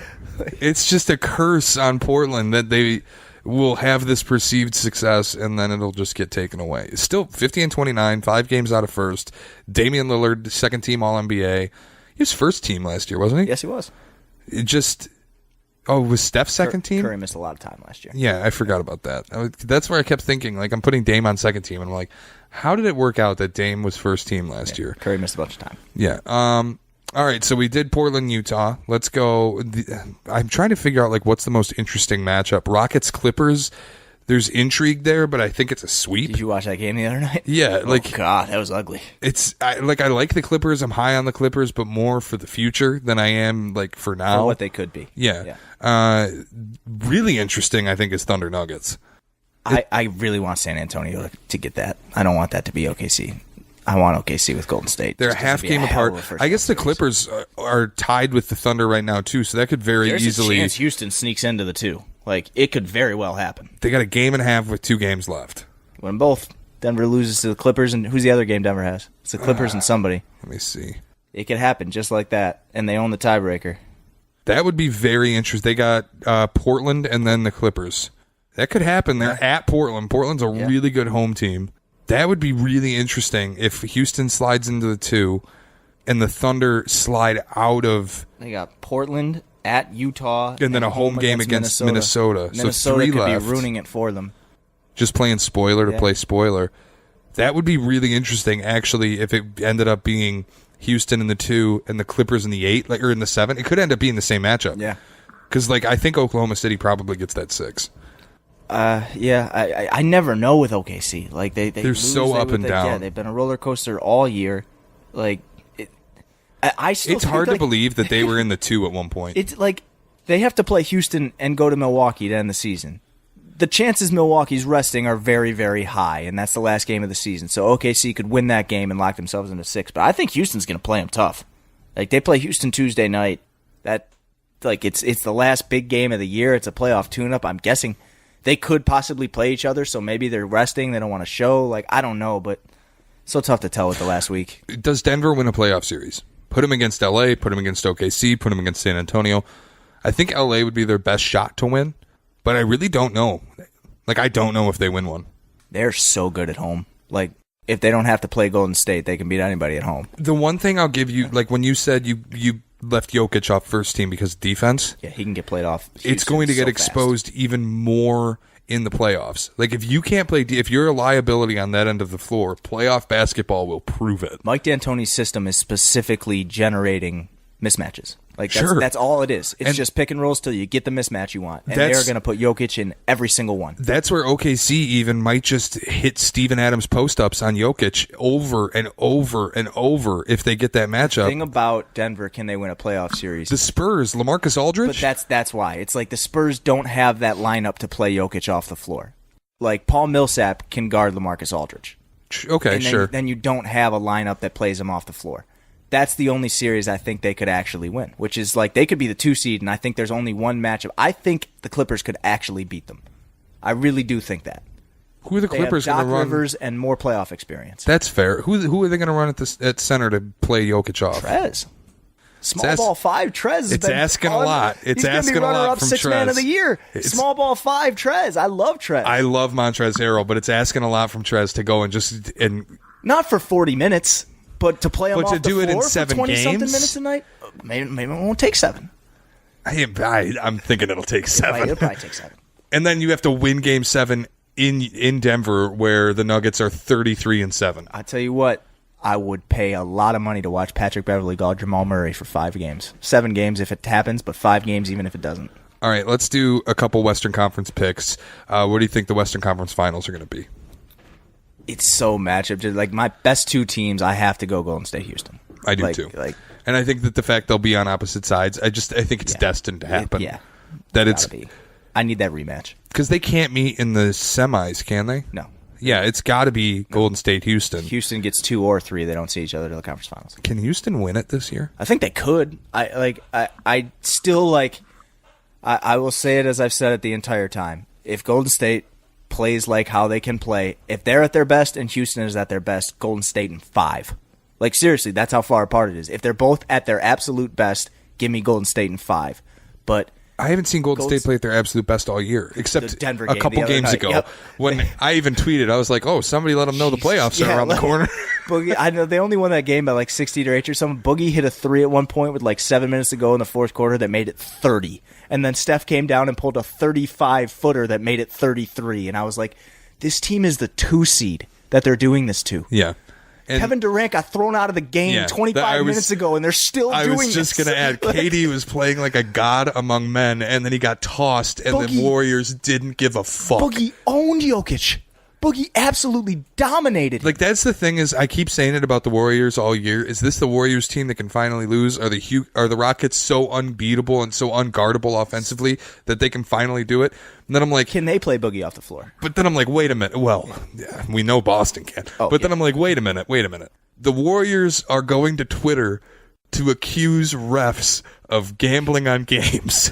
It's just a curse on Portland that they will have this perceived success, and then it'll just get taken away. Still 50-29, 5 games out of first. Damian Lillard, second team All-NBA. He was first team last year, wasn't he? Yes, he was. Was Steph second team? Curry missed a lot of time last year. Yeah, I forgot about that. That's where I kept thinking, like, I'm putting Dame on second team, and I'm like, how did it work out that Dame was first team last year? Curry missed a bunch of time. Yeah. All right, so we did Portland, Utah. Let's go. I'm trying to figure out, like, what's the most interesting matchup. Rockets, Clippers. There's intrigue there, but I think it's a sweep. Did you watch that game the other night? Yeah. Oh, God, that was ugly. I like the Clippers. I'm high on the Clippers, but more for the future than I am, like, for now. For what they could be. Yeah. Really interesting, I think, is Thunder Nuggets. I really want San Antonio to get that. I don't want that to be OKC. I want OKC with Golden State. They're a half game apart. I guess the Clippers are tied with the Thunder right now, too, so that could There's easily. a chance Houston sneaks into the 2. Like, it could very well happen. They got a game and a half with 2 games left. When both Denver loses to the Clippers, and who's the other game Denver has? It's the Clippers and somebody. Let me see. It could happen just like that, and they own the tiebreaker. That would be very interesting. They got Portland and then the Clippers. That could happen. They're at Portland. Portland's a really good home team. That would be really interesting if Houston slides into the 2 and the Thunder slide out of. They got Portland at Utah. And then a home game against Minnesota. Minnesota So 3 could left. be ruining it for them. Just playing spoiler to play spoiler. That would be really interesting, actually, if it ended up being Houston in the 2 and the Clippers in the 8, or in the 7. It could end up being the same matchup. Yeah. Because, I think Oklahoma City probably gets that 6. I never know with OKC. Like, they're lose, so up and down. Yeah, they've been a roller coaster all year. Like, it's hard to believe that they were in the 2 at one point. It's like they have to play Houston and go to Milwaukee to end the season. The chances Milwaukee's resting are very, very high, and that's the last game of the season. So OKC could win that game and lock themselves into 6. But I think Houston's going to play them tough. Like, they play Houston Tuesday night. It's the last big game of the year. It's a playoff tune-up. I'm guessing they could possibly play each other, so maybe they're resting. They don't want to show. Like, I don't know, but so tough to tell with the last week. Does Denver win a playoff series? Put them against LA, put them against OKC, put them against San Antonio. I think LA would be their best shot to win, but I really don't know. Like, I don't know if they win one. They're so good at home. Like, if they don't have to play Golden State, they can beat anybody at home. The one thing I'll give you, like when you said you left Jokic off first team because of defense. Yeah, he can get played off. It's going to get exposed even more in the playoffs. Like, if you can't play, if you're a liability on that end of the floor, playoff basketball will prove it. Mike D'Antoni's system is specifically generating mismatches. Like, that's all it is. It's just pick and rolls till you get the mismatch you want. And they're going to put Jokic in every single one. That's where OKC even might just hit Steven Adams post-ups on Jokic over and over and over if they get that matchup. The thing about Denver, can they win a playoff series? The Spurs, LaMarcus Aldridge? But that's why. It's like the Spurs don't have that lineup to play Jokic off the floor. Like, Paul Millsap can guard LaMarcus Aldridge. Okay, and then, sure. Then you don't have a lineup that plays him off the floor. That's the only series I think they could actually win, which is like they could be the 2 seed, and I think there's only one matchup. I think the Clippers could actually beat them. I really do think that. Who are the Clippers going to run? Rivers and more playoff experience. That's fair. Who are they going to run at center to play Jokic off? Trez. Small ball 5, Trez. It's asking a lot. It's asking a lot from Trez. He's going to be runner-up 6 man of the year. Small ball 5, Trez. I love Trez. I love Montrezl Harrell, but it's asking a lot from Trez to go and not for 40 minutes. But to play him off the floor it in 7 for 20-something games? minutes a night, maybe it won't take 7. I'm thinking it'll take 7. It'll probably take 7. And then you have to win Game 7 in Denver, where the Nuggets are 33-7. I tell you what, I would pay a lot of money to watch Patrick Beverley guard Jamal Murray for 5 games. 7 games if it happens, but 5 games even if it doesn't. All right, let's do a couple Western Conference picks. What do you think the Western Conference Finals are going to be? It's so matchup. Just like my best 2 teams, I have to go Golden State, Houston. I do too. And I think that the fact they'll be on opposite sides, I think it's destined to happen. I need that rematch because they can't meet in the semis, can they? No. Yeah, it's got to be Golden State, Houston. Houston gets 2 or 3. They don't see each other to the conference finals. Can Houston win it this year? I think they could. I still I will say it as I've said it the entire time. If Golden State plays like how they can play, if they're at their best and Houston is at their best, Golden State in 5. Like, seriously, that's how far apart it is. If they're both at their absolute best, give me Golden State in 5. But I haven't seen Golden State play at their absolute best all year, except Denver a couple games ago when I even tweeted. I was like, "Oh, somebody let them know the playoffs are around the corner." Boogie, I know they only won that game by like 60 to 8 or something. Boogie hit a 3 at one point with like 7 minutes to go in the fourth quarter that made it 30, and then Steph came down and pulled a 35-footer that made it 33. And I was like, "This team is the 2 seed that they're doing this to." Yeah. And Kevin Durant got thrown out of the game 25 minutes ago, and they're still doing this. I was just going to add, KD was playing like a god among men, and then he got tossed, and the Warriors didn't give a fuck. Boogie owned Jokic. Boogie absolutely dominated. Like, that's the thing is, I keep saying it about the Warriors all year. Is this the Warriors team that can finally lose? Are the Rockets so unbeatable and so unguardable offensively that they can finally do it? And then I'm like, can they play Boogie off the floor? But then I'm like, wait a minute. Well, yeah, we know Boston can. Then I'm like, wait a minute. The Warriors are going to Twitter to accuse refs of gambling on games.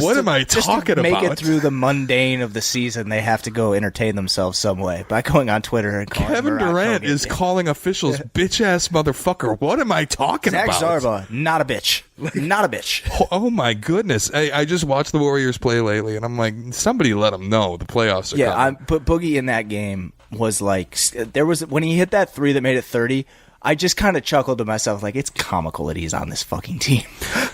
What am I talking about? Make it through the mundane of the season, they have to go entertain themselves some way by going on Twitter and calling Kevin Durant is calling officials bitch-ass motherfucker. What am I talking about? Zach Zarba, not a bitch. Not a bitch. Oh, my goodness. I just watched the Warriors play lately, and I'm like, somebody let them know the playoffs are coming. But Boogie in that game was like, when he hit that 3 that made it 30, I just kind of chuckled to myself, like, it's comical that he's on this fucking team.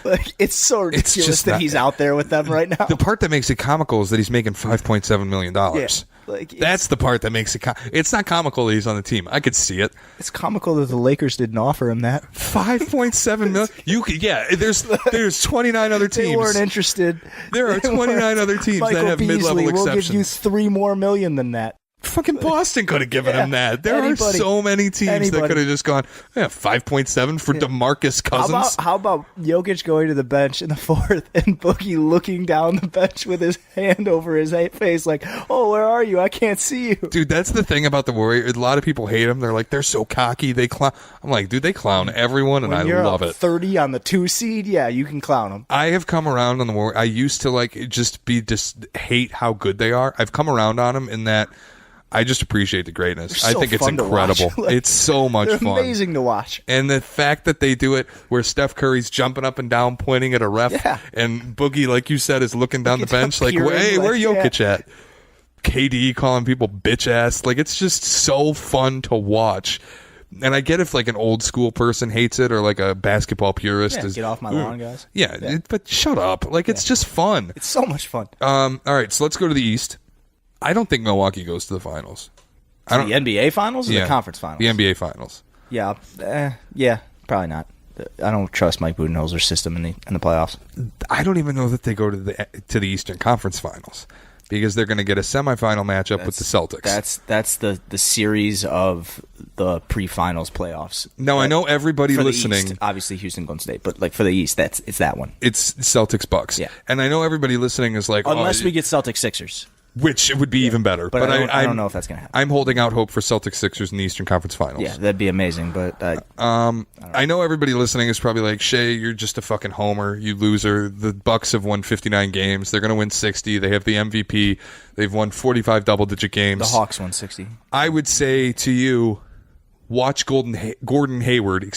Like, it's so ridiculous that he's out there with them right now. The part that makes it comical is that he's making $5.7 million. Yeah, that's the part that makes it it's not comical that he's on the team. I could see it. It's comical that the Lakers didn't offer him that. $5.7 million. There's 29 other teams. They weren't interested. There are 29 other teams that have mid-level exceptions. We'll give you $3 more million than that. Fucking Boston could have given him that. There are so many teams that could have just gone, 5.7 for DeMarcus Cousins. How about Jokic going to the bench in the 4th and Boogie looking down the bench with his hand over his face like, oh, where are you? I can't see you. Dude, that's the thing about the Warriors. A lot of people hate them. They're like, they're so cocky. They clown. I'm like, dude, they clown everyone, and I love it. 30 on the 2 seed, yeah, you can clown them. I have come around on the Warriors. I used to just hate how good they are. I've come around on them in that I just appreciate the greatness. I think it's incredible. It's so much fun. They're amazing to watch. And the fact that they do it where Steph Curry's jumping up and down, pointing at a ref, and Boogie, like you said, is looking down the bench like, hey, where Jokic at? KD calling people bitch ass. Like, it's just so fun to watch And I get if like an old school person hates it or like a basketball purist Yeah, is get off my lawn, guys. Yeah, but shut up. Like it's just fun. It's so much fun. All right, so let's go to the East. I don't think Milwaukee goes to the finals. The NBA finals or the conference finals? The NBA finals. Yeah, probably not. I don't trust Mike Budenholzer's system in the playoffs. I don't even know that they go to the Eastern Conference Finals because they're going to get a semifinal matchup with the Celtics. That's the series of the pre-finals playoffs. Now I know everybody for listening. The East, obviously Houston, Golden State, but like for the East, it's that one. It's Celtics Bucks. Yeah, and I know everybody listening is like, unless we get Celtics Sixers. Which would be even better. But I don't know if that's going to happen. I'm holding out hope for Celtics Sixers in the Eastern Conference Finals. Yeah, that'd be amazing. But I know everybody listening is probably like, Shea, you're just a fucking homer, you loser. The Bucks have won 59 games. They're going to win 60. They have the MVP. They've won 45 double-digit games. The Hawks won 60. I would say to you, watch Gordon Hayward.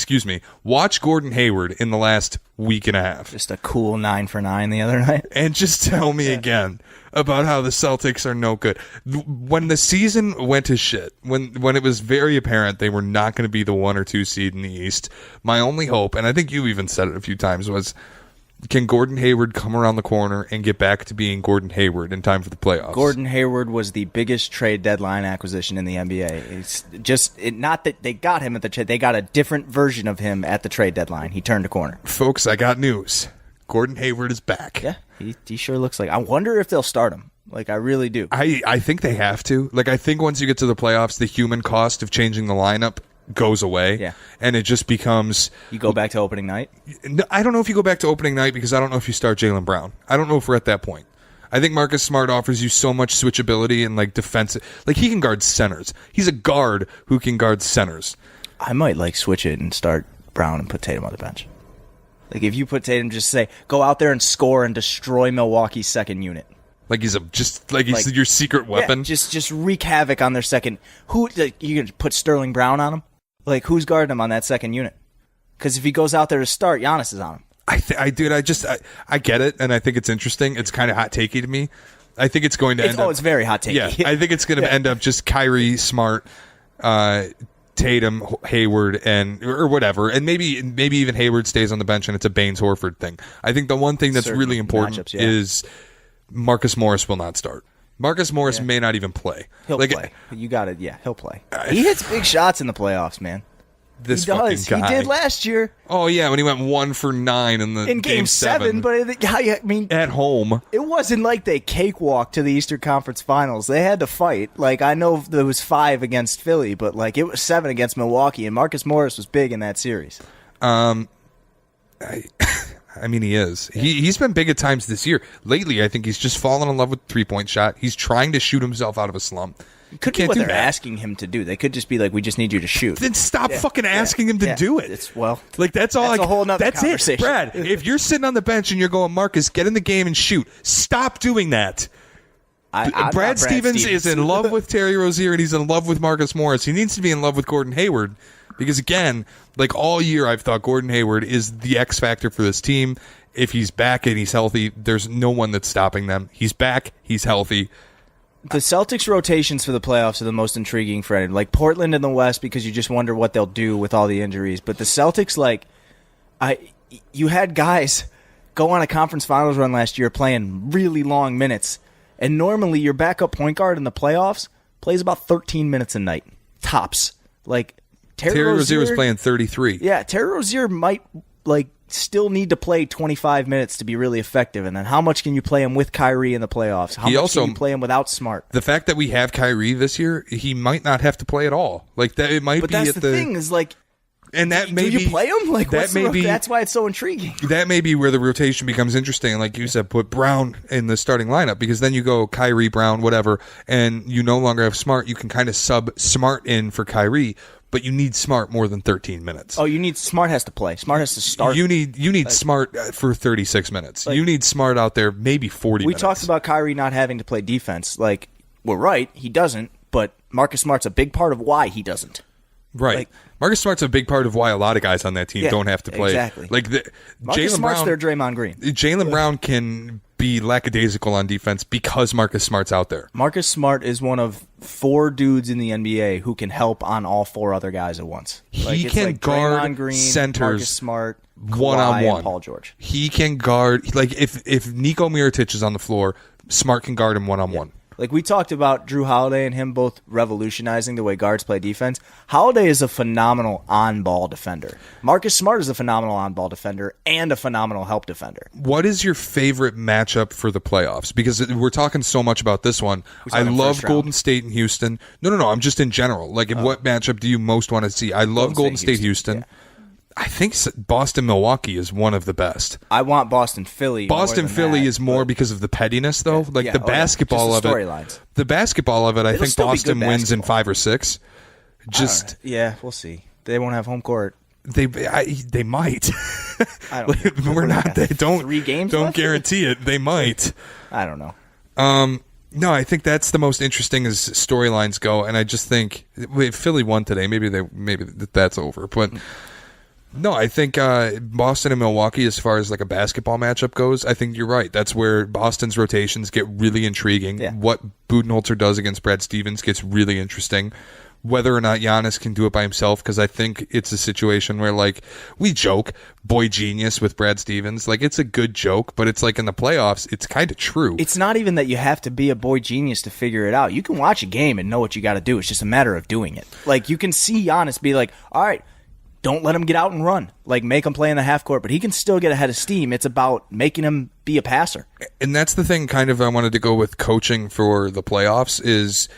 Watch Gordon Hayward in the last week and a half. Just a cool 9 for 9 the other night. And just tell me again about how the Celtics are no good. When the season went to shit, when it was very apparent they were not going to be the 1 or 2 seed in the East, my only hope, and I think you even said it a few times, was can Gordon Hayward come around the corner and get back to being Gordon Hayward in time for the playoffs? Gordon Hayward was the biggest trade deadline acquisition in the NBA. It's just not that they got him at the trade; they got a different version of him at the trade deadline. He turned a corner. Folks, I got news. Gordon Hayward is back. Yeah, he sure looks like. I wonder if they'll start him. Like, I really do. I think they have to. Like, I think once you get to the playoffs, the human cost of changing the lineup goes away. Yeah. And it just becomes... You go back to opening night? I don't know if you go back to opening night because I don't know if you start Jaylen Brown. I don't know if we're at that point. I think Marcus Smart offers you so much switchability and, like, defensive... Like, he can guard centers. He's a guard who can guard centers. I might, like, switch it and start Brown and put Tatum on the bench. Like, if you put Tatum, just say, go out there and score and destroy Milwaukee's second unit. Like he's he's your secret weapon. Yeah, just wreak havoc on their second. Who you can put Sterling Brown on him? Like, who's guarding him on that second unit? Because if he goes out there to start, Giannis is on him. I get it, and I think it's interesting. It's kind of hot takey to me. I think it's going to end up. It's very hot takey. Yeah, I think it's going to end up just Kyrie, Smart, Tatum, Hayward, or whatever, and maybe even Hayward stays on the bench and it's a Baines Horford thing. I think the one thing that's really important is Marcus Morris will not start. Marcus Morris may not even play. He'll play. You got it. Yeah, he'll play. He hits big shots in the playoffs, man. He does. Fucking guy. He did last year. Oh yeah, when he went 1 for 9 in game 7. But I mean, at home, it wasn't like they cakewalked to the Eastern Conference Finals. They had to fight. Like, I know there was 5 against Philly, but like it was 7 against Milwaukee, and Marcus Morris was big in that series. I mean, he is. He's been big at times this year. Lately, I think he's just fallen in love with the 3-point shot. He's trying to shoot himself out of a slump. It could be what they're asking him to do. They could just be like, we just need you to shoot. Then stop fucking asking him to do it. That's all. That's a whole nother conversation. It, Brad. If you're sitting on the bench and you're going, Marcus, get in the game and shoot. Stop doing that. Brad Stevens is in love with Terry Rozier and he's in love with Marcus Morris. He needs to be in love with Gordon Hayward because, again, like all year I've thought Gordon Hayward is the X factor for this team. If he's back and he's healthy, there's no one that's stopping them. He's back. He's healthy. The Celtics' rotations for the playoffs are the most intriguing for anyone. Like Portland in the West, because you just wonder what they'll do with all the injuries. But the Celtics, you had guys go on a conference finals run last year playing really long minutes. And normally your backup point guard in the playoffs plays about 13 minutes a night. Tops. Like Terry Rozier was playing 33. Yeah, Terry Rozier might still need to play 25 minutes to be really effective. And then how much can you play him with Kyrie in the playoffs? How much can you play him without Smart? The fact that we have Kyrie this year, he might not have to play at all. Like that, it might but be that's at the thing is like, and that do you play him? Like that's why it's so intriguing. That may be where the rotation becomes interesting. Like you said, put Brown in the starting lineup because then you go Kyrie, Brown, whatever, and you no longer have Smart. You can kind of sub Smart in for Kyrie. But you need Smart more than 13 minutes. Oh, Smart has to play. Smart has to start. You need Smart for 36 minutes. You need Smart out there maybe 40 minutes. We talked about Kyrie not having to play defense. Like, we're right, he doesn't, but Marcus Smart's a big part of why he doesn't. Right. Marcus Smart's a big part of why a lot of guys on that team don't have to play. Exactly. Like Marcus Smart's their Draymond Green. Jaylen Brown can be lackadaisical on defense because Marcus Smart's out there. Marcus Smart is one of 4 dudes in the NBA who can help on all 4 other guys at once. He can guard Draymond Green, centers Marcus Smart, Kawhi, one-on-one. and Paul George. He can guard, like, if Nico Mirotic is on the floor, Smart can guard him one-on-one. Yeah. Like we talked about Drew Holiday and him both revolutionizing the way guards play defense. Holiday is a phenomenal on-ball defender. Marcus Smart is a phenomenal on-ball defender and a phenomenal help defender. What is your favorite matchup for the playoffs? Because we're talking so much about this one. I love Golden State and Houston. No. I'm just in general. Like, what matchup do you most want to see? I love Golden State, Houston. Yeah. I think Boston-Milwaukee is one of the best. I want Boston-Philly. Boston-Philly is more because of the pettiness, though. The basketball of it. The basketball of it, I think Boston wins in 5 or 6. Yeah, we'll see. They won't have home court. They might. I don't know. We're not. They don't. 3 games. Don't guarantee it. They might. I don't know. No, I think that's the most interesting as storylines go, and I just think Philly won today. Maybe that's over, but. No, I think Boston and Milwaukee, as far as like a basketball matchup goes, I think you're right. That's where Boston's rotations get really intriguing. Yeah. What Budenholzer does against Brad Stevens gets really interesting. Whether or not Giannis can do it by himself, because I think it's a situation where, like, we joke, boy genius with Brad Stevens. Like, it's a good joke, but it's like in the playoffs, it's kind of true. It's not even that you have to be a boy genius to figure it out. You can watch a game and know what you got to do. It's just a matter of doing it. Like, you can see Giannis be like, all right, don't let him get out and run. Like, make him play in the half court, but he can still get ahead of steam. It's about making him be a passer. And that's the thing kind of I wanted to go with coaching for the playoffs is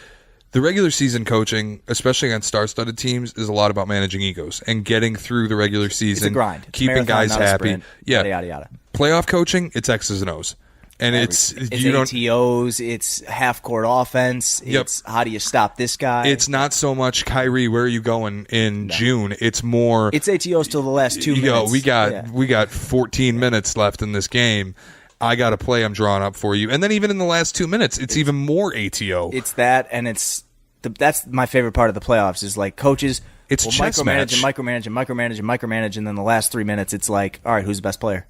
the regular season coaching, especially against star-studded teams, is a lot about managing egos and getting through the regular season. It's a grind. It's keeping marathon, guys happy. Sprint, yeah. Yada, yada. Playoff coaching, it's X's and O's. And it's ATOs, it's half-court offense, it's how do you stop this guy. It's not so much, Kyrie, where are you going in June? It's more... It's ATOs till the last 2 minutes. We got 14 minutes left in this game. I got a play I'm drawing up for you. And then even in the last 2 minutes, it's even more ATO. It's that, and that's my favorite part of the playoffs is like coaches will micromanage, and then the last 3 minutes, it's like, all right, who's the best player?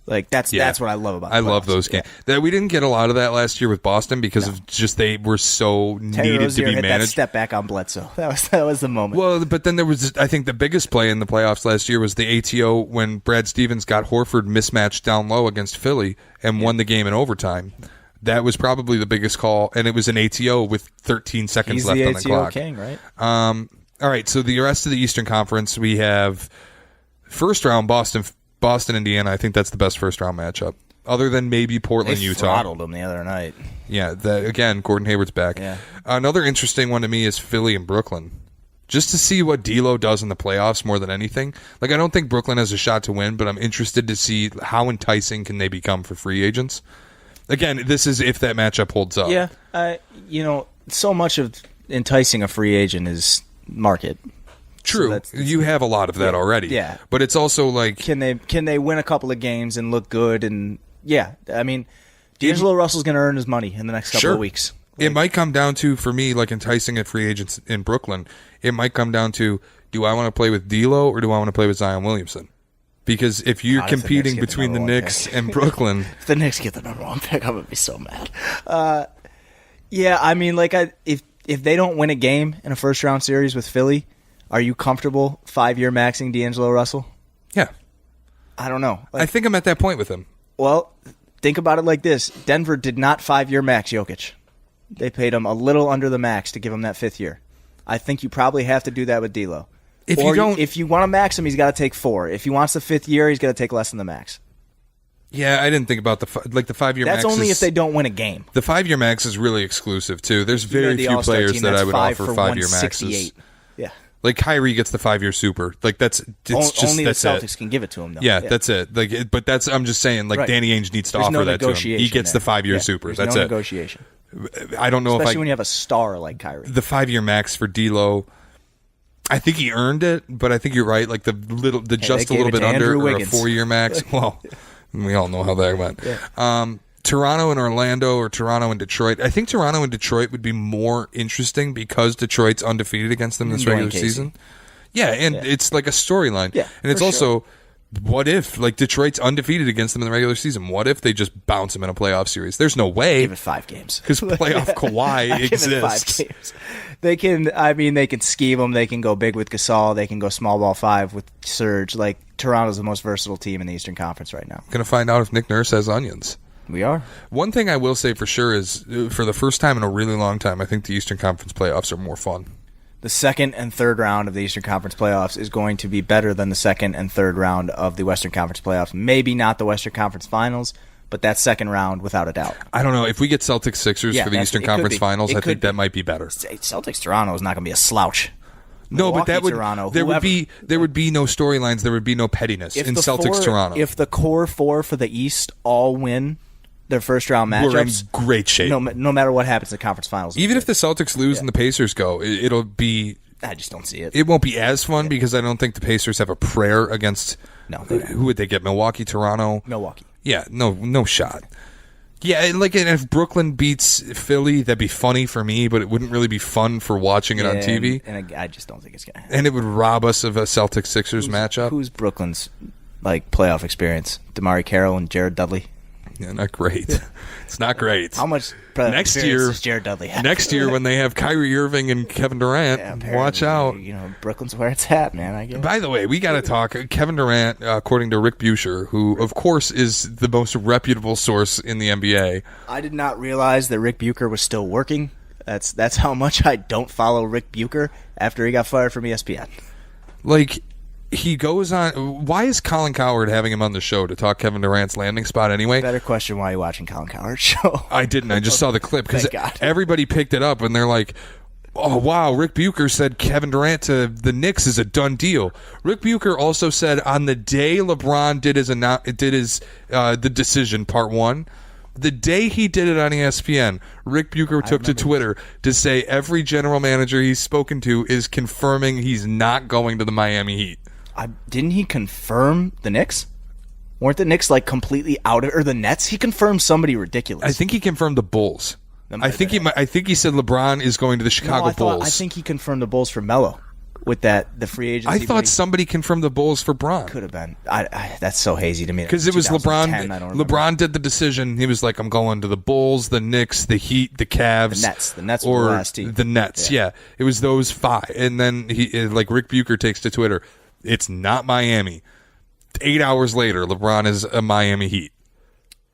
Like that's what I love about. I love those games. That we didn't get a lot of that last year with Boston because of just they were so needed to be hit managed. That step back on Bledsoe. That was the moment. Well, but then there was, I think, the biggest play in the playoffs last year was the ATO when Brad Stevens got Horford mismatched down low against Philly and won the game in overtime. That was probably the biggest call, and it was an ATO with 13 seconds left on the clock. He's the ATO king, right? All right, so the rest of the Eastern Conference, we have first round Boston, Indiana. I think that's the best first round matchup, other than maybe Portland, Utah. They throttled them the other night. Yeah, again, Gordon Hayward's back. Yeah. Another interesting one to me is Philly and Brooklyn. Just to see what D'Lo does in the playoffs more than anything. Like, I don't think Brooklyn has a shot to win, but I'm interested to see how enticing can they become for free agents. Again, this is if that matchup holds up. Yeah, so much of enticing a free agent is market. True, so you have a lot of that already. Yeah, but it's also like can they win a couple of games and look good? And yeah, I mean, D'Angelo Russell's going to earn his money in the next couple of weeks. It might come down to, for me, like enticing a free agents in Brooklyn. It might come down to, do I want to play with D'Lo or do I want to play with Zion Williamson? Because if you're competing between the Knicks and Brooklyn, if the Knicks get the number 1 pick, I'm gonna be so mad. Yeah, I mean, like if they don't win a game in a first round series with Philly. Are you comfortable 5-year maxing D'Angelo Russell? Yeah. I don't know. I think I'm at that point with him. Well, think about it like this. Denver did not 5-year max Jokic. They paid him a little under the max to give him that 5th year. I think you probably have to do that with D'Lo. If you want to max him, he's got to take 4. If he wants the 5th year, he's got to take less than the max. Yeah, I didn't think about the 5-year max. That's only if they don't win a game. The 5-year max is really exclusive, too. There's very few players that I would offer 5-year maxes. Yeah. Like Kyrie gets the 5-year super. Like only the Celtics can give it to him, though. Yeah, that's it. Like, but I'm just saying. Like Danny Ainge needs to offer that to him. He gets the 5-year super. That's no it. Negotiation. I don't know especially when you have a star like Kyrie. The 5-year max for D'Lo, I think he earned it, but I think you're right. Like just a little bit under or a 4-year max. Well, we all know how that went. Yeah. Toronto and Orlando or Toronto and Detroit. I think Toronto and Detroit would be more interesting because Detroit's undefeated against them this regular season. Yeah, and it's like a storyline. Yeah, and it's also What if, like, Detroit's undefeated against them in the regular season? What if they just bounce them in a playoff series? There's no way. Give it 5 games. Because playoff Kawhi exists. Give it 5 games. They can scheme them. They can go big with Gasol. They can go small ball 5 with Serge. Like, Toronto's the most versatile team in the Eastern Conference right now. Going to find out if Nick Nurse has onions. We are. One thing I will say for sure is, for the first time in a really long time, I think the Eastern Conference playoffs are more fun. The second and third round of the Eastern Conference playoffs is going to be better than the second and third round of the Western Conference playoffs. Maybe not the Western Conference finals, but that second round, without a doubt. I don't know. If we get Celtics-Sixers for the Eastern Conference finals, I think that might be better. Celtics-Toronto is not going to be a slouch. No, but that would Toronto, there would be no storylines. There would be no pettiness in Celtics-Toronto. If the core 4 for the East all win their first round matchups, we're in great shape. No matter what happens in the conference finals. Even if the Celtics lose and the Pacers go, it'll be. I just don't see it. It won't be as fun because I don't think the Pacers have a prayer against. No, who would they get? Milwaukee, Toronto, Milwaukee. Yeah, no shot. Yeah, like if Brooklyn beats Philly, that'd be funny for me, but it wouldn't really be fun for watching it on TV. And I just don't think it's gonna happen. And it would rob us of a Celtics-Sixers matchup. Who's Brooklyn's playoff experience? DeMar Carroll and Jared Dudley. Yeah, not great. It's not great. How much next year does Jared Dudley have? Next year when they have Kyrie Irving and Kevin Durant, watch out. Brooklyn's where it's at, man. I guess. By the way, we got to talk. Kevin Durant, according to Rick Bucher, who of course is the most reputable source in the NBA. I did not realize that Rick Bucher was still working. That's how much I don't follow Rick Bucher after he got fired from ESPN. Like, he goes on. Why is Colin Cowherd having him on the show to talk Kevin Durant's landing spot anyway? Better question why you're watching Colin Cowherd's show. I didn't. I just saw the clip because everybody picked it up and they're like, oh, wow, Rick Bucher said Kevin Durant to the Knicks is a done deal. Rick Bucher also said on the day LeBron did his the decision, part 1, the day he did it on ESPN, Rick Bucher took to Twitter to say every general manager he's spoken to is confirming he's not going to the Miami Heat. Didn't he confirm the Knicks? Weren't the Knicks completely out of, or the Nets? He confirmed somebody ridiculous. I think he confirmed the Bulls. I think he said LeBron is going to the Chicago Bulls. I think he confirmed the Bulls for Melo with the free agency. I thought somebody confirmed the Bulls for Bron. Could have been. That's so hazy to me. Because it was LeBron. LeBron did the decision. He was like, I'm going to the Bulls, the Knicks, the Heat, the Cavs. The Nets were the last team. The Nets, yeah. It was those 5. And then Rick Bucher takes to Twitter, it's not Miami. 8 hours later, LeBron is a Miami Heat.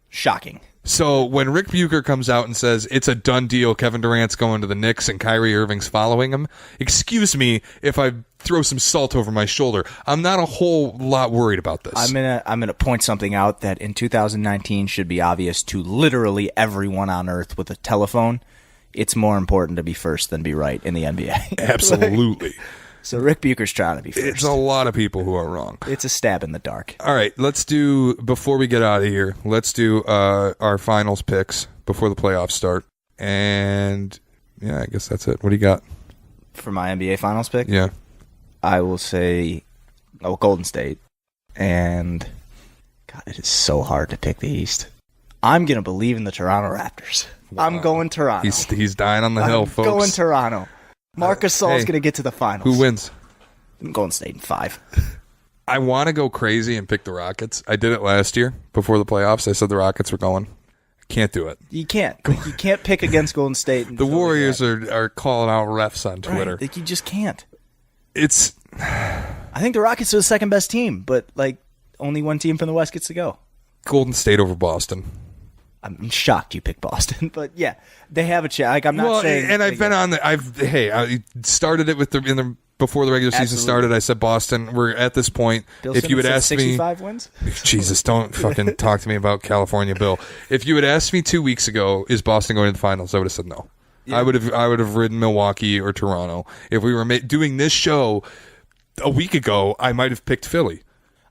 Shocking. So when Rick Bucher comes out and says it's a done deal, Kevin Durant's going to the Knicks and Kyrie Irving's following him, excuse me if I throw some salt over my shoulder. I'm not a whole lot worried about this. I'm gonna point something out that in 2019 should be obvious to literally everyone on earth with a telephone. It's more important to be first than be right in the NBA. Absolutely. So Rick Bucher's trying to be first. It's a lot of people who are wrong. It's a stab in the dark. All right, before we get out of here, let's do our finals picks before the playoffs start. And, yeah, I guess that's it. What do you got? For my NBA finals pick? Yeah. I will say Golden State. And, God, it is so hard to pick the East. I'm going to believe in the Toronto Raptors. Wow. I'm going Toronto. He's dying on the hill, folks. I'm going Toronto. Marcus Gasol's going to get to the finals. Who wins? Golden State in 5. I want to go crazy and pick the Rockets. I did it last year before the playoffs. I said the Rockets were going. Can't do it. You can't. You can't pick against Golden State. The Warriors are calling out refs on Twitter. Right. You just can't. I think the Rockets are the second best team, but only one team from the West gets to go. Golden State over Boston. I'm shocked you picked Boston, but yeah, they have a chance. I'm not saying. And I've been on the. I started it before the regular season started. I said Boston. We're at this point. Bill if you would ask 65 wins? Jesus, don't fucking talk to me about California, Bill. If you had asked me 2 weeks ago, is Boston going to the finals? I would have said no. Yeah. I would have ridden Milwaukee or Toronto. If we were doing this show a week ago, I might have picked Philly.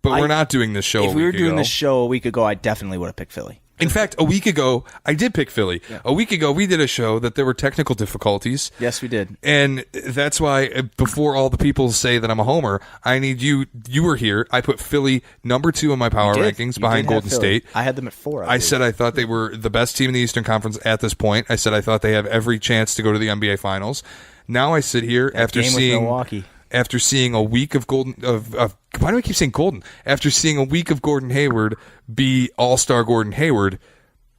But we're not doing this show. If we were doing this show a week ago, I definitely would have picked Philly. In fact, a week ago, I did pick Philly. Yeah. A week ago, we did a show that there were technical difficulties. Yes, we did. And that's why, before all the people say that I'm a homer, I need you. You were here. I put Philly number 2 in my power rankings behind Golden State. I had them at 4. I said I thought they were the best team in the Eastern Conference at this point. I said I thought they have every chance to go to the NBA Finals. Now I sit here after seeing Milwaukee. after seeing a week of why do I keep saying Golden? After seeing a week of Gordon Hayward be All-Star Gordon Hayward,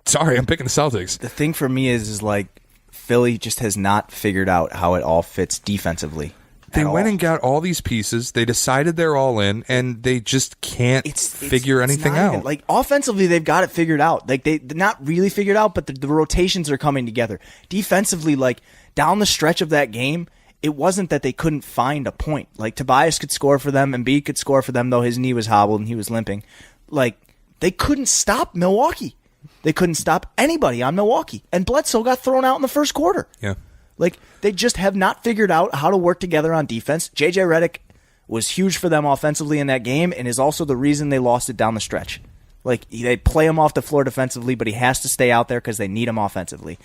sorry, I'm picking the Celtics. The thing for me is like Philly just has not figured out how it all fits defensively. They went and got all these pieces. They decided they're all in, and they just can't figure anything out. Even, like offensively, they've got it figured out. Like they're not really figured out, but the rotations are coming together. Defensively, like down the stretch of that game, it wasn't that they couldn't find a point. Like Tobias could score for them, Embiid could score for them, though his knee was hobbled and he was limping. Like they couldn't stop Milwaukee. They couldn't stop anybody on Milwaukee, and Bledsoe got thrown out in the first quarter. Yeah. Like, they just have not figured out how to work together on defense. J.J. Redick was huge for them offensively in that game and is also the reason they lost it down the stretch. Like, they play him off the floor defensively, but he has to stay out there because they need him offensively.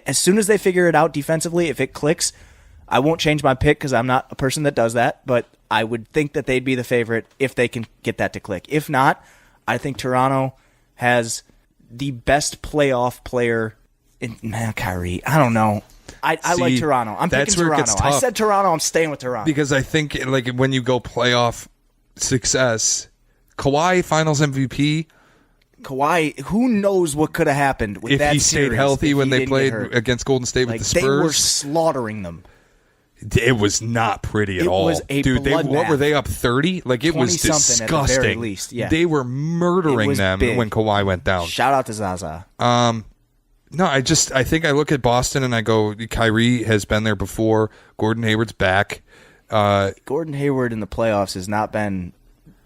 As soon as they figure it out defensively, if it clicks, I won't change my pick because I'm not a person that does that, but I would think that they'd be the favorite if they can get that to click. If not, I think Toronto has the best playoff player in Kyrie. I don't know. I like Toronto. I'm picking Toronto. I said Toronto. I'm staying with Toronto. Because I think like when you go playoff success, Kawhi Finals MVP. Kawhi, who knows what could have happened with if that he stayed series healthy if when he they didn't played get hurt. against Golden State with the Spurs. They were slaughtering them. It was not pretty at all. It was a dude, what were they up 30? Like it was disgusting. At the very least. Yeah. They were murdering them big. when Kawhi went down. Shout out to Zaza. No, I think I look at Boston and I go, Kyrie has been there before. Gordon Hayward's back. Gordon Hayward in the playoffs has not been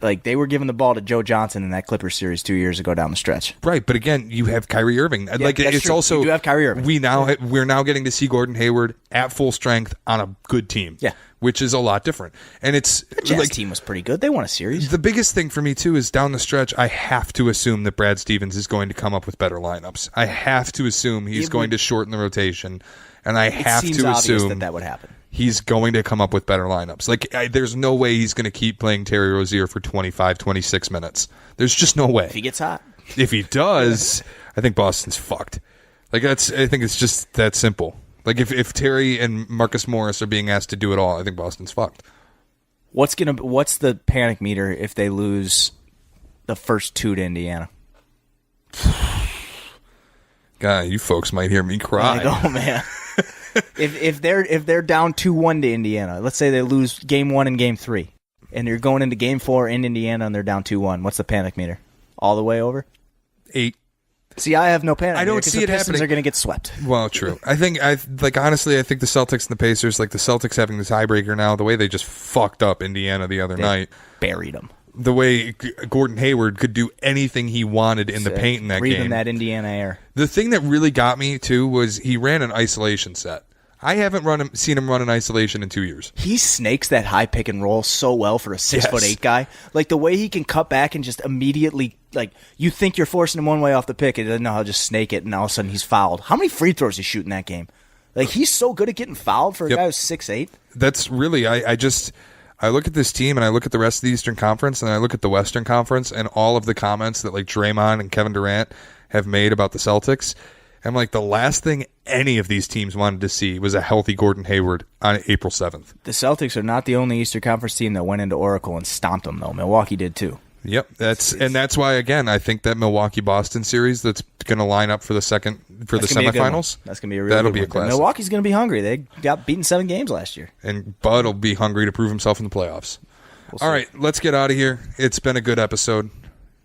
like they were giving the ball to Joe Johnson in that Clippers series 2 years ago down the stretch. Right, but again, you have Kyrie Irving. Yeah, like it's true. also you do have Kyrie Irving. We're now getting to see Gordon Hayward at full strength on a good team. Yeah. Which is a lot different. And it's the Jazz team was pretty good. They won a series. The biggest thing for me too is down the stretch, I have to assume that Brad Stevens is going to come up with better lineups. I have to assume he's going to shorten the rotation, and I have to assume that would happen. He's going to come up with better lineups. Like there's no way he's going to keep playing Terry Rozier for 25, 26 minutes. There's just no way. If he gets hot. If he does, I think Boston's fucked. Like I think it's just that simple. Like if Terry and Marcus Morris are being asked to do it all, I think Boston's fucked. What's the panic meter if they lose the first two to Indiana? God, you folks might hear me cry. I know, man. if they're down 2-1 to Indiana, let's say they lose game 1 and game 3, and you're going into game 4 in Indiana and they're down 2-1. What's the panic meter? All the way over? 8. See, I have no panic. I don't see it happening. They're going to get swept. Well, true. I think honestly, I think the Celtics and the Pacers, like the Celtics having the tiebreaker now, the way they just fucked up Indiana the other night, buried them. The way Gordon Hayward could do anything he wanted in the paint in that game, breathing that Indiana air. The thing that really got me too was he ran an isolation set. I haven't seen him run an isolation in 2 years. He snakes that high pick and roll so well for a 6'8" guy. Like the way he can cut back and just immediately, like you think you're forcing him one way off the pick, and he doesn't know how to just snake it, and all of a sudden he's fouled. How many free throws he shoot in that game? Like he's so good at getting fouled for a guy who's 6'8". That's really I look at this team and I look at the rest of the Eastern Conference and I look at the Western Conference and all of the comments that like Draymond and Kevin Durant have made about the Celtics. I'm like, the last thing any of these teams wanted to see was a healthy Gordon Hayward on April 7th. The Celtics are not the only Eastern Conference team that went into Oracle and stomped them, though. Milwaukee did, too. Yep, that's why, again, I think that Milwaukee-Boston series that's going to line up for the semifinals. That's going to be a really That'll good be a one. classic. Milwaukee's going to be hungry. They got beaten 7 games last year. And Bud will be hungry to prove himself in the playoffs. All right, let's get out of here. It's been a good episode.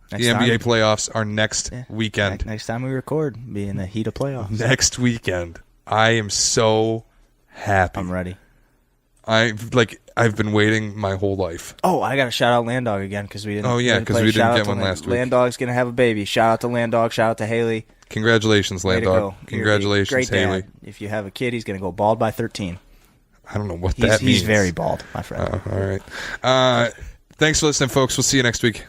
The NBA playoffs are next weekend. Next time we record, be in the heat of playoffs. Next weekend. I am so happy. I'm ready. I've been waiting my whole life. Oh, I got to shout out Land Dog again because we didn't. Oh yeah, because we didn't get one last week. Land Dog's gonna have a baby. Shout out to Land Dog. Shout out to Haley. Congratulations, Land Dog. Congratulations, great Haley. Dad. If you have a kid, he's gonna go bald by 13. I don't know what that means. He's very bald, my friend. All right. Thanks for listening, folks. We'll see you next week.